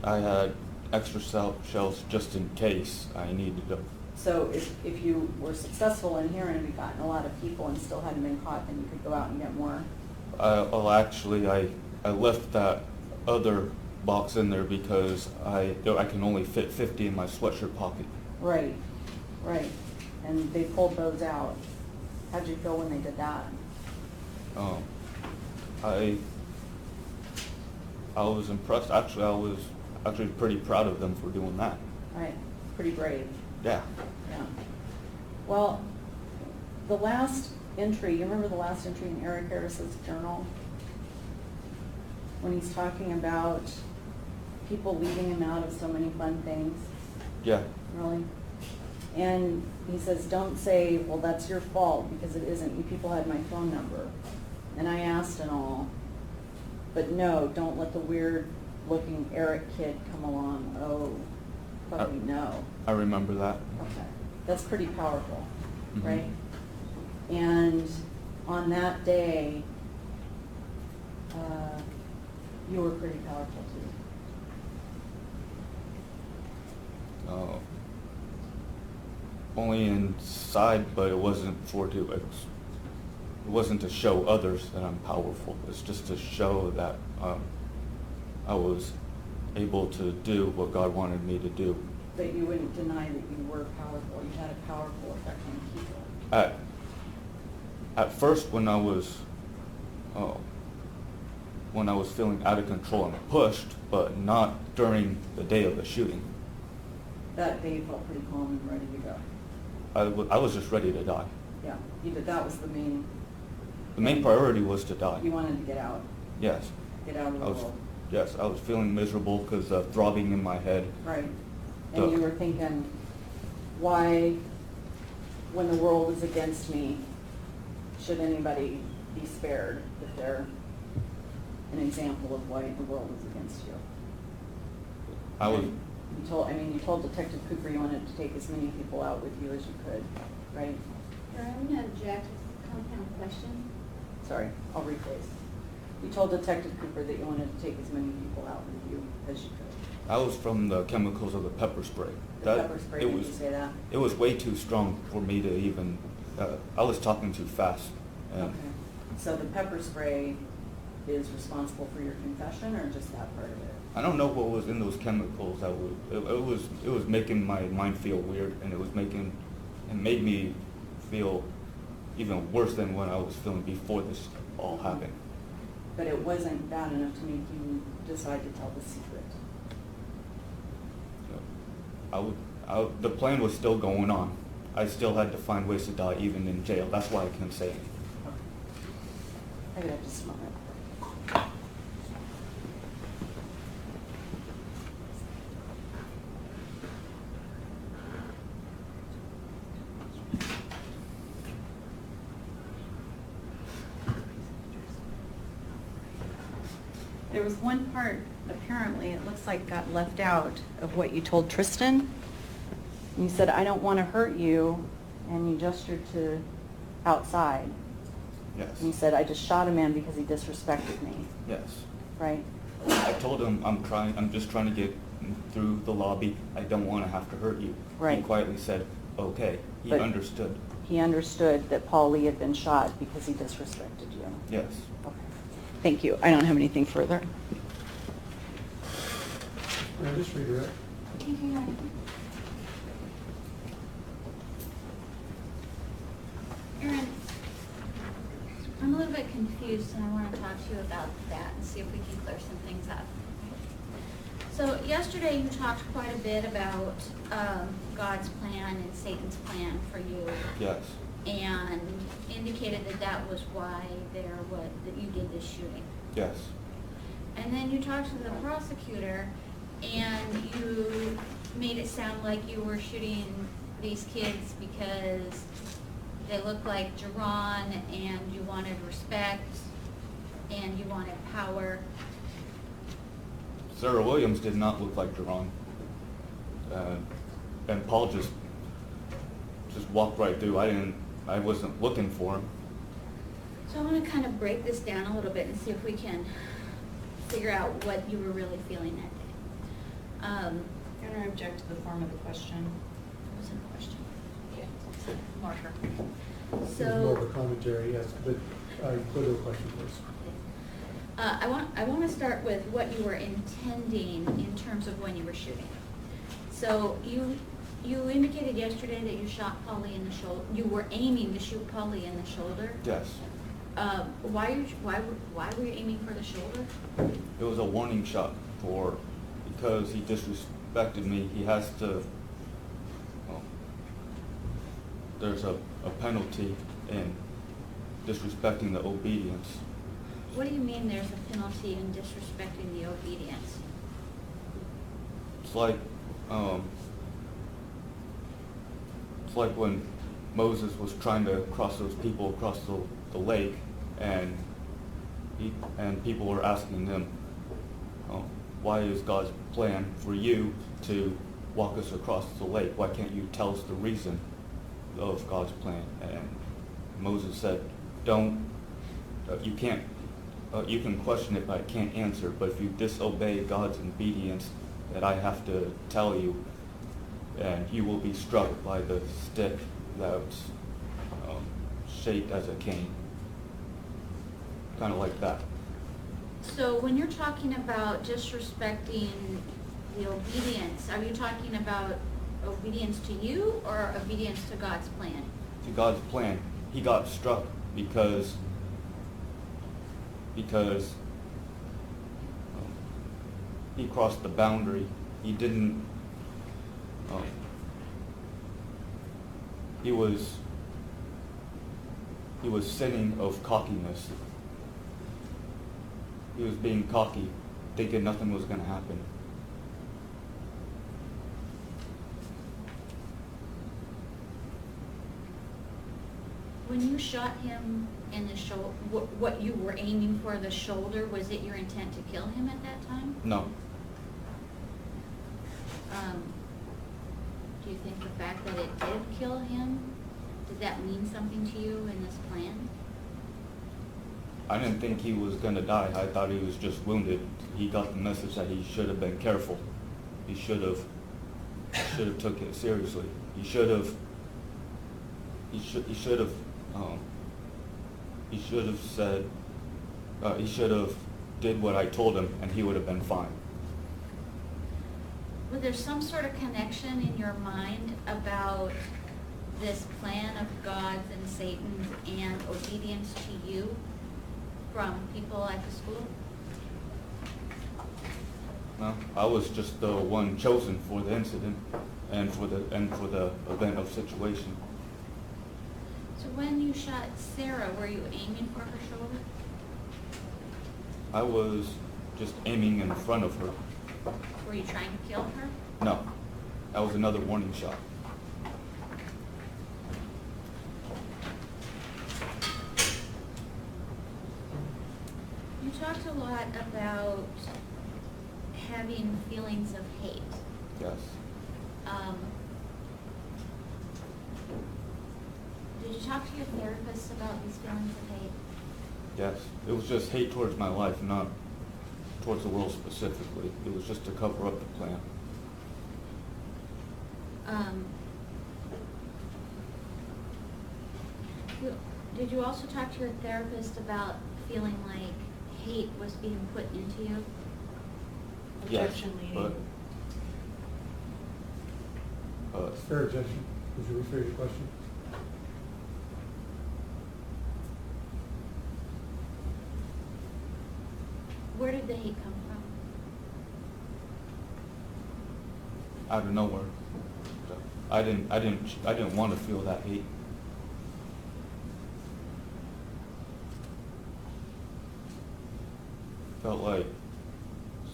I had extra shells just in case I needed them. So if you were successful in here and had gotten a lot of people and still hadn't been caught, then you could go out and get more. Well, actually, I left that other box in there because I can only fit 50 in my sweatshirt pocket. Right, right. And they pulled those out. How'd you feel when they did that? I was impressed. Actually, I was actually pretty proud of them for doing that. Right, pretty brave. Yeah. Yeah. Well, the last entry, you remember the last entry in Eric Harris's journal? When he's talking about people leaving him out of so many fun things? Yeah. Really? And he says, don't say, well, that's your fault, because it isn't. You people had my phone number. And I asked and all. But no, don't let the weird-looking Eric kid come along. Oh, fucking no. I remember that. Okay. That's pretty powerful, Mhm. right? And on that day, you were pretty powerful too. Only inside, but it wasn't it wasn't to show others that I'm powerful. It's just to show that I was able to do what God wanted me to do. But you wouldn't deny that you were powerful. You had a powerful effect on people. At first, when I was feeling out of control and pushed, but not during the day of the shooting. That day you felt pretty calm and ready to go. I was just ready to die. Yeah, you did. That was the main. The main priority was to die. You wanted to get out. Yes. Get out of the world. Yes, I was feeling miserable because throbbing in my head. Right. And The- you were thinking, why, when the world is against me, should anybody be spared if they're an example of why the world is against you? I was, You told Detective Cooper you wanted to take as many people out with you as you could, right? I'm going to object to the compound question. Sorry, I'll rephrase. You told Detective Cooper that you wanted to take as many people out with you as you could. I was from the chemicals of the pepper spray. The pepper spray, it did was, you say that? It was way too strong for me to even, I was talking too fast. And Okay. So the pepper spray is responsible for your confession, or just that part of it? I don't know what was in those chemicals that it was making my mind feel weird, and it made me feel even worse than what I was feeling before this all happened. But it wasn't bad enough to make you decide to tell the secret. The plan was still going on. I still had to find ways to die even in jail. That's why I couldn't say anything. I could have to smell it. There was one part, apparently, it looks like got left out of what you told Tristan. You said, "I don't want to hurt you," and you gestured to outside. Yes. And you said, "I just shot a man because he disrespected me," Yes. right? I told him I'm just trying to get through the lobby. I don't want to have to hurt you. Right. He quietly said, okay. He But understood. He understood that Paul Lee had been shot because he disrespected you. Yes. Okay. Thank you. I don't have anything further. Can I just redirect? Aaron, I'm a little bit confused, and I want to talk to you about that and see if we can clear some things up. So yesterday you talked quite a bit about God's plan and Satan's plan for you. Yes. And indicated that that was why that you did this shooting. Yes. And then you talked to the prosecutor, and you made it sound like you were shooting these kids because they looked like Jerron, and you wanted respect, and you wanted power. Sarah Williams did not look like Jerron. And Paul just walked right through. I wasn't looking for him. So I want to kind of break this down a little bit and see if we can figure out what you were really feeling that day. I'm going to object to the form of the question. What was the question? Marker. It's more of a commentary, yes, but go to a question first. I want to start with what you were intending in terms of when you were shooting. So you indicated yesterday that you shot Polly in the shoulder. You were aiming to shoot Polly in the shoulder. Yes. Why were you aiming for the shoulder? It was a warning shot because he disrespected me. He has to. There's a penalty in disrespecting the obedience. What do you mean there's a penalty in disrespecting the obedience? It's like when Moses was trying to cross those people across the lake, and people were asking him, why is God's plan for you to walk us across the lake? Why can't you tell us the reason of God's plan? And Moses said, you can question it, but I can't answer. But if you disobey God's obedience, that I have to tell you, and you will be struck by the stick that's shaped as a cane. Kind of like that. So when you're talking about disrespecting the obedience, are you talking about obedience to you or obedience to God's plan? To God's plan. He got struck because he crossed the boundary. He didn't. He was sinning of cockiness. He was being cocky, thinking nothing was going to happen. When you shot him in the shoulder, what you were aiming for, the shoulder, was it your intent to kill him at that time? No. Do you think the fact that it did kill him, did that mean something to you in this plan? I didn't think he was gonna die. I thought he was just wounded. He got the message that he should have been careful. He should have took it seriously. He should have said, he should have did what I told him, and he would have been fine. Was there some sort of connection in your mind about this plan of God's and Satan's and obedience to you from people at the school? No, I was just the one chosen for the incident and for the event of situation. So when you shot Sarah, were you aiming for her shoulder? I was just aiming in front of her. Were you trying to kill her? No, that was another warning shot. You talked a lot about having feelings of hate. Yes. Did you talk to your therapist about these feelings of hate? Yes. It was just hate towards my life, not towards the world specifically. It was just to cover up the plan. Did you also talk to your therapist about feeling like hate was being put into you? Yes, Objection, but Fair objection. Would you rephrase your question? Where did the hate come from? out of nowhere. I didn't want to feel that hate. Felt like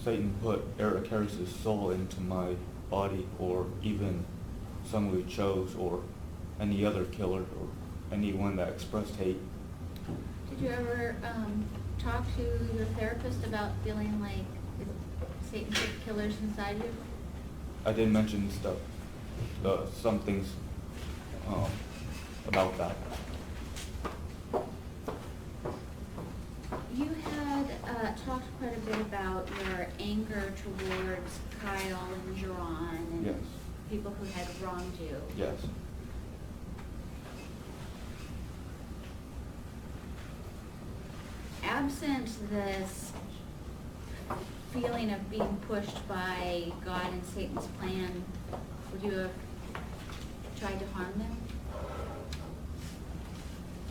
Satan put Eric Harris's soul into my body, or even someone who chose, or any other killer, or anyone that expressed hate. Did you ever talk to your therapist about feeling like Satan put killers inside you? I did mention stuff, some things about that. You had talked quite a bit about your anger towards Kyle and Jerron and Yes. people who had wronged you. Yes. Absent this feeling of being pushed by God and Satan's plan, would you have tried to harm them?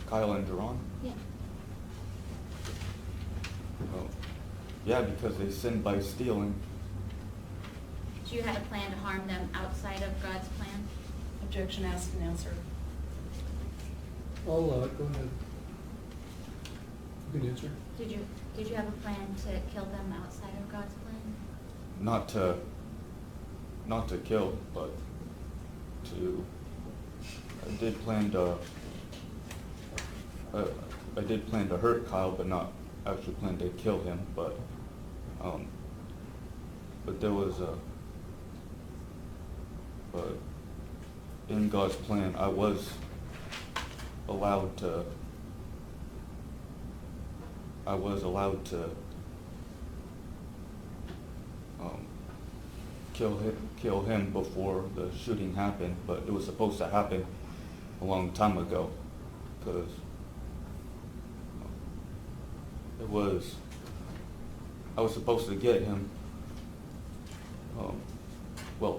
Kyle and Jerron? Yeah. Oh. Yeah, because they sinned by stealing. So you had a plan to harm them outside of God's plan? Objection, asked and answered. I'll, go ahead. You can answer. Did you have a plan to kill them outside of God's plan? Not to kill, but I did plan to hurt Kyle, but not actually plan to kill him. But there was but in God's plan, I was allowed to kill him before the shooting happened, but it was supposed to happen a long time ago, because I was supposed to get him.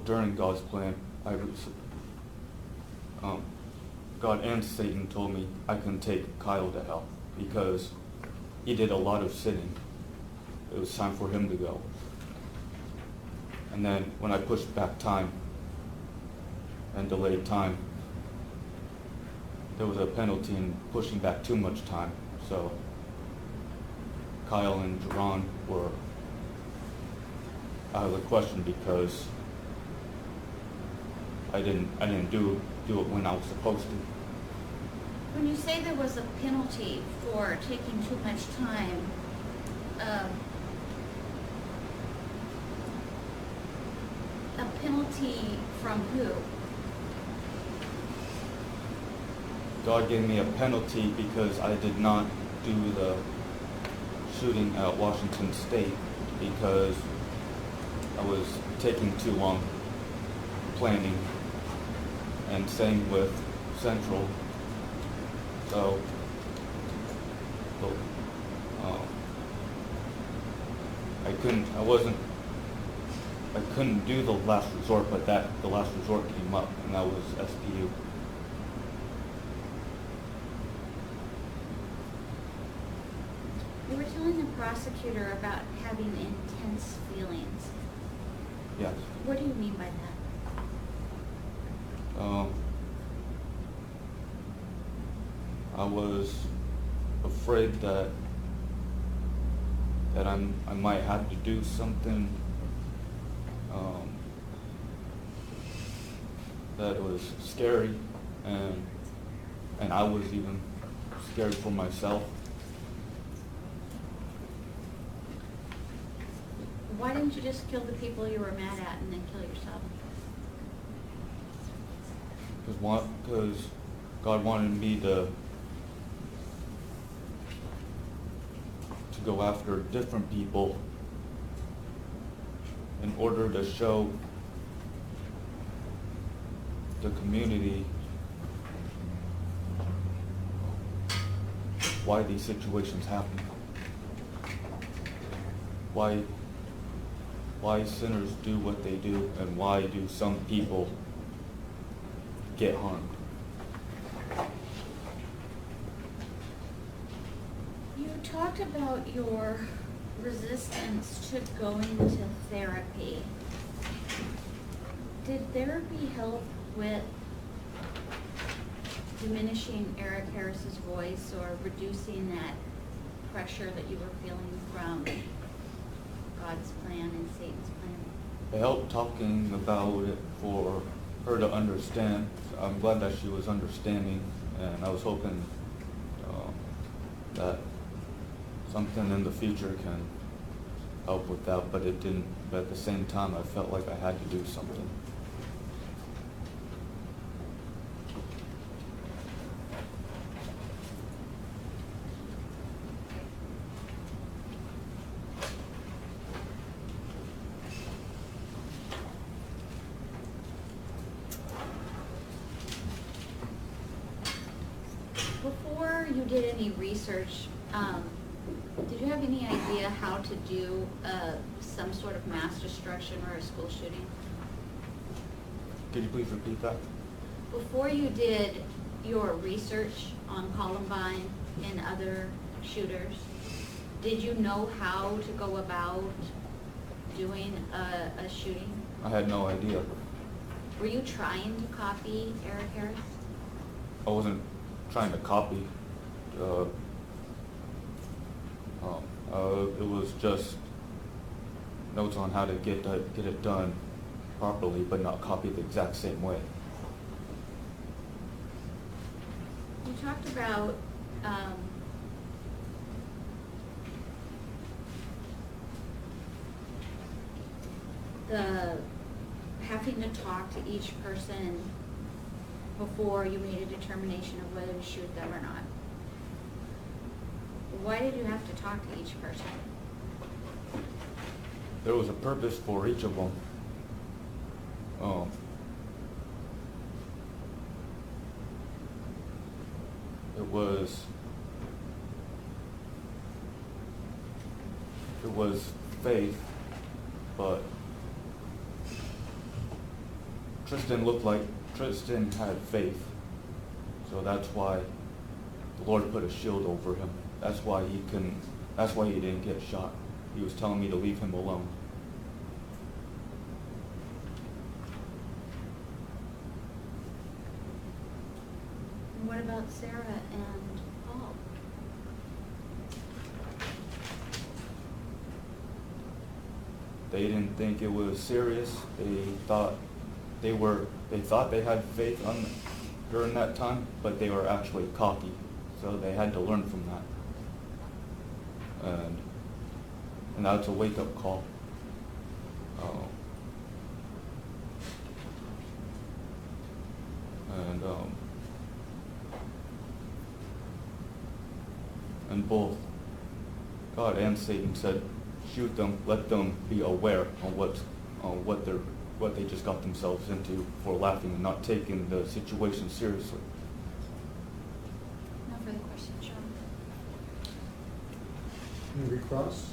During God's plan, God and Satan told me I can take Kyle to hell because he did a lot of sinning. It was time for him to go. And then when I pushed back time and delayed time, there was a penalty in pushing back too much time. So Kyle and Jerron were out of the question because I didn't do it when I was supposed to. When you say there was a penalty for taking too much time, a penalty from who? God gave me a penalty because I did not do the shooting at Washington State because I was taking too long planning, and same with Central. So, I couldn't do the last resort, but the last resort came up, and that was SPU. You were telling the prosecutor about having intense feelings. Yes. What do you mean by that? I was afraid that I might have to do something that was scary, and I was even scared for myself. Why didn't you just kill the people you were mad at and then kill yourself? Because God wanted me to go after different people in order to show the community why these situations happen, why sinners do what they do, and why do some people get harmed. You talked about your resistance to going to therapy. Did therapy help with diminishing Eric Harris's voice or reducing that pressure that you were feeling from God's plan and Satan's plan? It helped talking about it for her to understand. I'm glad that she was understanding, and I was hoping that something in the future can help with that, but it didn't. But at the same time, I felt like I had to do something. Before you did any research, did you have any idea how to do some sort of mass destruction or a school shooting? Could you please repeat that? Before you did your research on Columbine and other shooters, did you know how to go about doing a shooting? I had no idea. Were you trying to copy Eric Harris? I wasn't trying to copy. It was just notes on how to get it done properly, but not copy the exact same way. You talked about the having to talk to each person before you made a determination of whether to shoot them or not. Why did you have to talk to each person? There was a purpose for each of them. It was faith, but Tristan had faith, so that's why the Lord put a shield over him. That's why he didn't get shot. He was telling me to leave him alone. And what about Sarah and Paul? They didn't think it was serious. They thought they had faith during that time, but they were actually cocky, so they had to learn from that. And that's a wake-up call. And both God and Satan said, shoot them, let them be aware on what they just got themselves into for laughing and not taking the situation seriously. No further questions, Sean. Can you recross?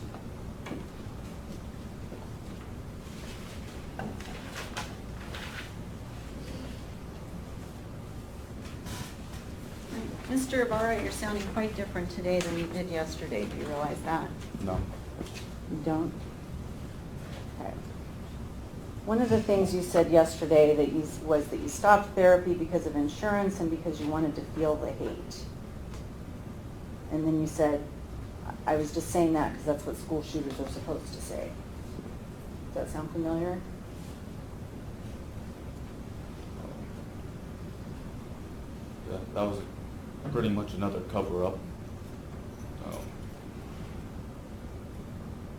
Mr. Ybarra, you're sounding quite different today than you did yesterday. Do you realize that? No. You don't? Okay. One of the things you said yesterday was that you stopped therapy because of insurance and because you wanted to feel the hate. And then you said, I was just saying that because that's what school shooters are supposed to say. Does that sound familiar? Yeah, that was pretty much another cover-up.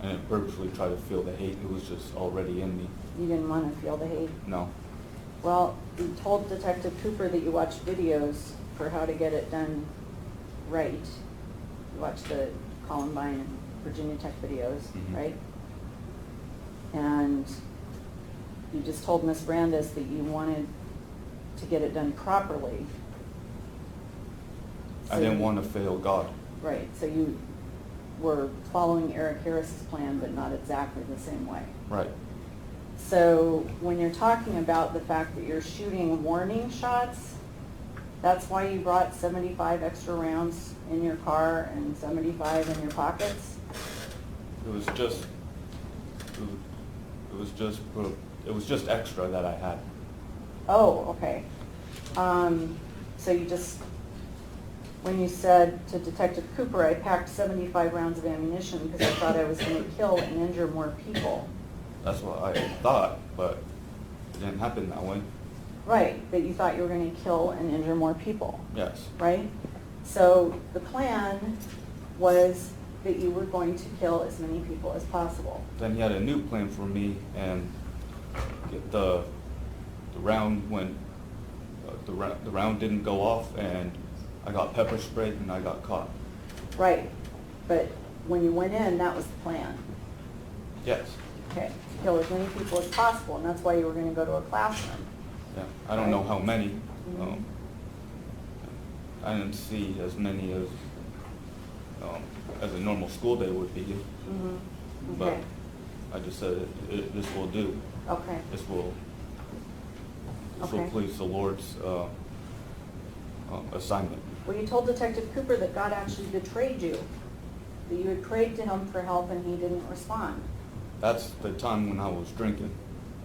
I didn't purposely try to feel the hate. It was just already in me. You didn't want to feel the hate? No. Well, you told Detective Cooper that you watched videos for how to get it done right. You watched the Columbine and Virginia Tech videos, Mhm. right? And you just told Miss Brandis that you wanted to get it done properly. I didn't want to fail God. Right, so you were following Eric Harris's plan, but not exactly the same way. Right. So when you're talking about the fact that you're shooting warning shots, that's why you brought 75 extra rounds in your car and 75 in your pockets? It was just extra that I had. Oh, okay. So you just, when you said to Detective Cooper, I packed 75 rounds of ammunition because I thought I was going to kill and injure more people. That's what I thought, but it didn't happen that way. Right, but you thought you were going to kill and injure more people, Yes. right? So the plan was that you were going to kill as many people as possible. Then he had a new plan for me, and the round went. The round didn't go off, and I got pepper sprayed, and I got caught. Right, but when you went in, that was the plan. Yes. Okay, to kill as many people as possible, and that's why you were going to go to a classroom. Yeah. I don't know how many. Mhm. I didn't see as many as a normal school day would be, Mm-hmm. but Okay, I just said this will do. okay, This will Okay. please the Lord's assignment. well, you told Detective Cooper that God actually betrayed you, that you had prayed to him for help and he didn't respond. That's the time when I was drinking.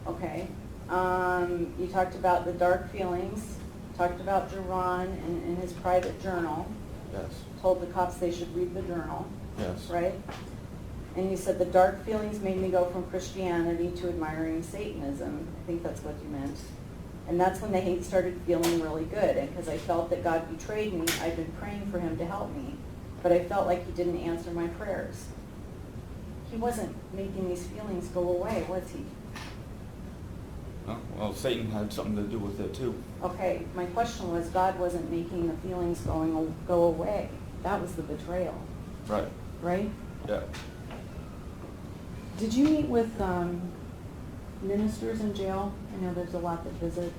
Okay, you talked about the dark feelings, talked about Jerron in his private journal, Yes. told the cops they should read the journal, Yes. right? And you said the dark feelings made me go from Christianity to admiring Satanism. I think that's what you meant. And that's when the hate started feeling really good, and because I felt that God betrayed me, I'd been praying for him to help me, but I felt like he didn't answer my prayers. He wasn't making these feelings go away, was he? Oh, well, Satan had something to do with it too. Okay, my question was, God wasn't making the feelings go away. That was the betrayal, Right. right? Yeah. Did you meet with ministers in jail? I know there's a lot that visit.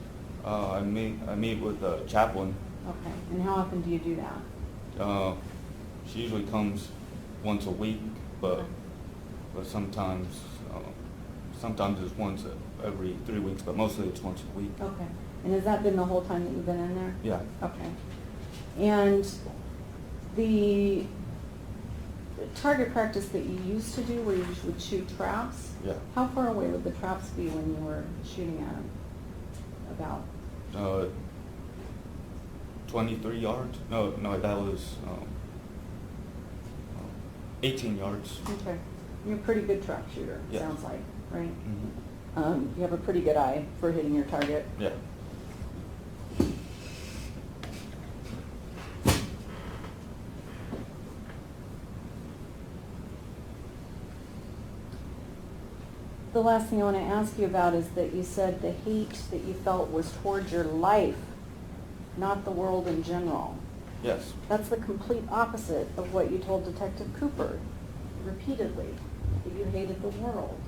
I meet with the chaplain. Okay, and how often do you do that? She usually comes once a week, but sometimes it's once every 3 weeks, but mostly it's once a week. Okay, and has that been the whole time that you've been in there? Yeah. Okay. And the target practice that you used to do where you would shoot traps? Yeah. How far away would the traps be when you were shooting at them? About? 23 yards? No, that was 18 yards. Okay. You're a pretty good trap shooter, Yeah. sounds like, right? Mm-hmm. You have a pretty good eye for hitting your target. Yeah. the last thing I want to ask you about is that you said the hate that you felt was towards your life, not the world in general. Yes. That's the complete opposite of what you told Detective Cooper repeatedly, that you hated the world.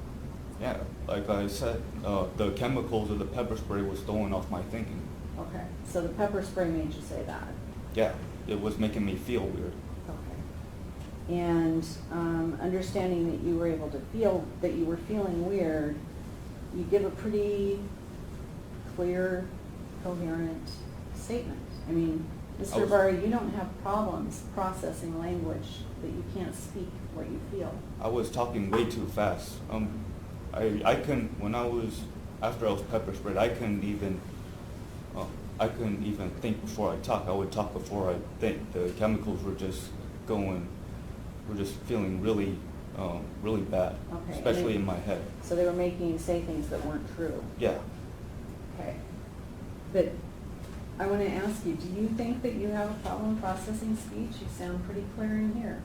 Yeah, like I said, the chemicals of the pepper spray was throwing off my thinking. Okay, so the pepper spray made you say that. Yeah, it was making me feel weird. Okay. And understanding that you were able to feel, that you were feeling weird, you give a pretty clear, coherent statement. I mean, Mr. Ybarra, you don't have problems processing language that you can't speak what you feel. I was talking way too fast. I couldn't, after I was pepper sprayed, I couldn't even think before I talk. I would talk before I think. The chemicals were just feeling really, really bad, Okay, especially in my head. So they were making you say things that weren't true. Yeah. Okay. But I want to ask you, do you think that you have a problem processing speech? You sound pretty clear in here.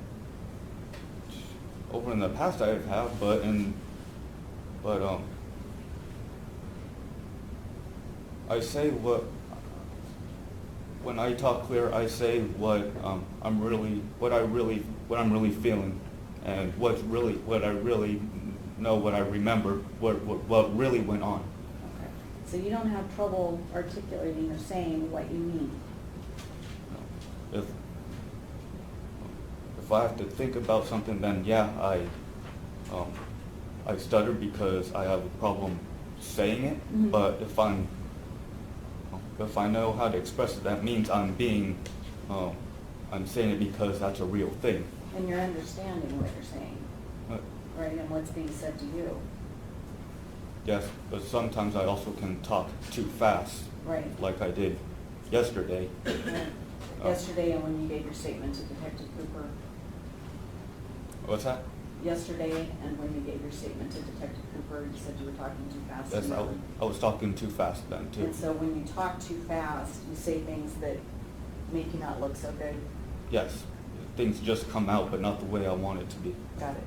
Over in the past I have, but I say when I talk clear, I say what I'm really feeling, and what I really know, what I remember, what really went on. Okay. So you don't have trouble articulating or saying what you mean? If I have to think about something, then yeah, I stutter because I have a problem saying it. Mhm. But if I know how to express it, that means I'm saying it because that's a real thing. And you're understanding what you're saying, Uh, right, and what's being said to you. Yes, but sometimes I also can talk too fast, Right. like I did yesterday. Right. Yesterday, and when you gave your statement to Detective Cooper. What's that? Yesterday, and when you gave your statement to Detective Cooper, you said you were talking too fast. Yes, I was talking too fast then too. And so when you talk too fast, you say things that make you not look so good. Yes, things just come out, but not the way I want it to be. Got it.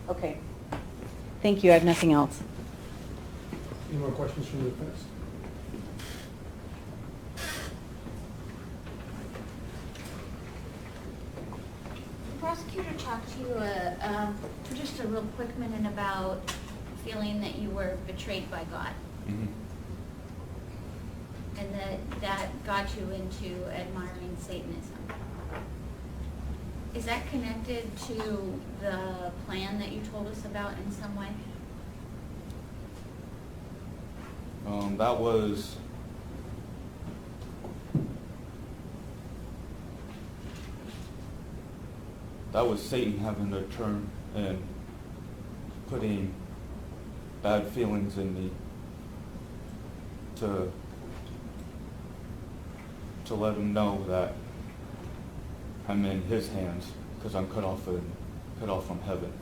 Okay. Thank you. I have nothing else. Any more questions from the defense? The prosecutor talked to you for just a real quick minute about feeling that you were betrayed by God, Mhm. and that got you into admiring Satanism. Is that connected to the plan that you told us about in some way? That was Satan having a turn and putting bad feelings in me to let him know that I'm in his hands because I'm cut off from heaven.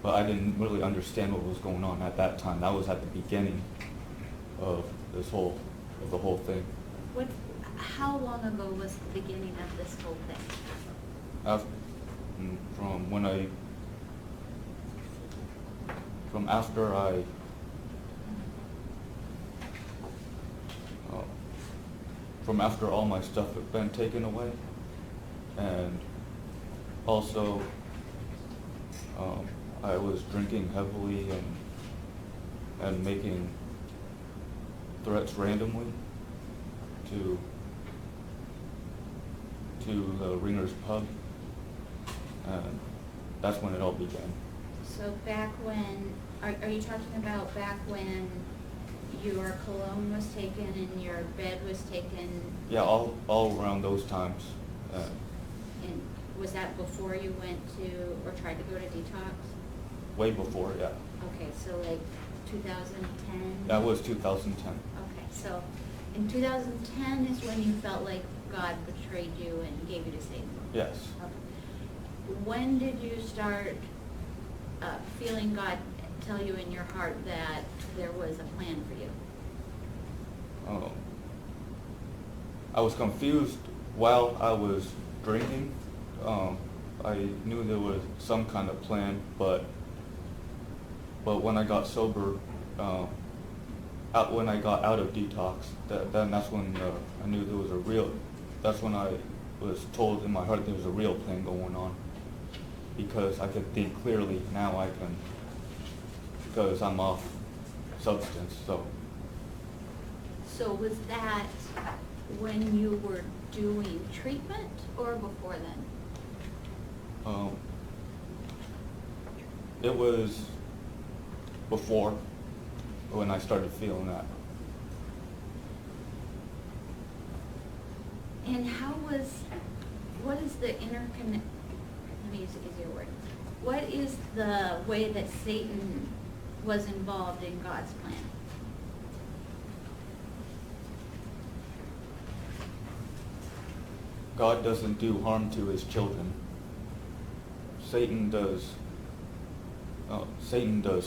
But I didn't really understand what was going on at that time. That was at the beginning of the whole thing. How long ago was the beginning of this whole thing? From after all my stuff had been taken away, and also I was drinking heavily and making threats randomly to the Ringer's pub, and that's when it all began. So back when, are you talking about back when your cologne was taken and your bed was taken? Yeah, all around those times. And was that before you went to, or tried to go to detox? Way before, yeah. Okay, so like 2010? That was 2010. Okay, so in 2010 is when you felt like God betrayed you and gave you to Satan? Yes. Okay. When did you start feeling God tell you in your heart that there was a plan for you? I was confused while I was drinking. I knew there was some kind of plan, but but when I got sober, when I got out of detox, then that's when I knew there was a real. That's when I was told in my heart there was a real plan going on, because I could think clearly now. I can, because I'm off substance. So was that when you were doing treatment or before then? It was before, when I started feeling that. And what is the interconnect, let me use an easier word. What is the way that Satan was involved in God's plan? God doesn't do harm to his children. Satan does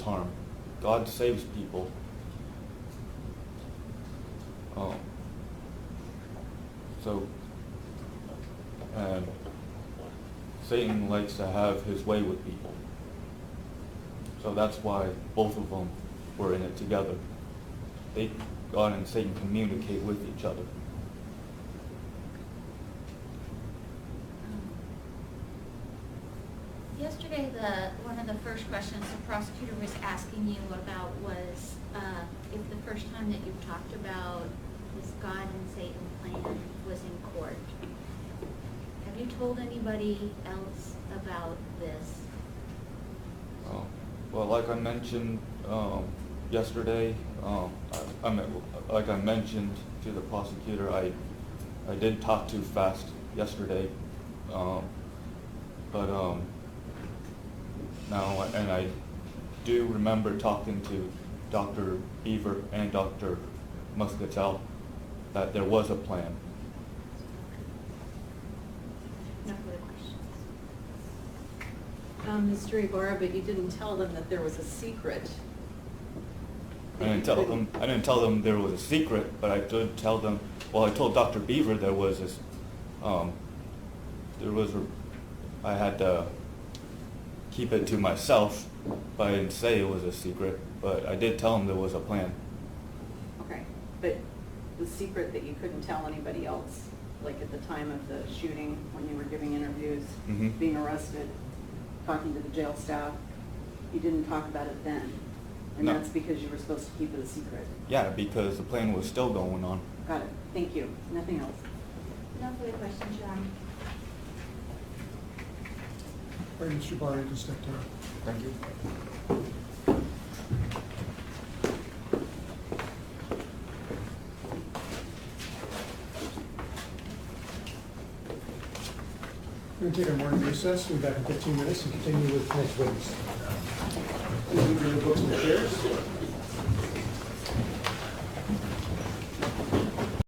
harm. God saves people. And Satan likes to have his way with people. So that's why both of them were in it together. God and Satan communicate with each other. Yesterday, one of the first questions the prosecutor was asking you about was if the first time that you talked about this God and Satan plan was in court. Have you told anybody else about this? Well, like I mentioned yesterday, like I mentioned to the prosecutor, I did talk too fast yesterday, but now, and I do remember talking to Dr. Beaver and Dr. Muscatel that there was a plan. No further questions. Mr. Ybarra, but you didn't tell them that there was a secret. I didn't tell them there was a secret, but I did tell them. Well, I told Dr. Beaver there was this. I had to keep it to myself, but I didn't say it was a secret. But I did tell him there was a plan. Okay, but the secret that you couldn't tell anybody else, like at the time of the shooting, when you were giving interviews, Mhm. being arrested, talking to the jail staff, you didn't talk about it then. And No. that's because you were supposed to keep it a secret. Yeah, because the plan was still going on. Got it. Thank you. Nothing else. No further questions, Your Honor. All right, Mr. Barr, you can step down. Thank you. We're going to take a morning recess. We'll be back in 15 minutes and continue with the next witness. Please leave your books in the chairs.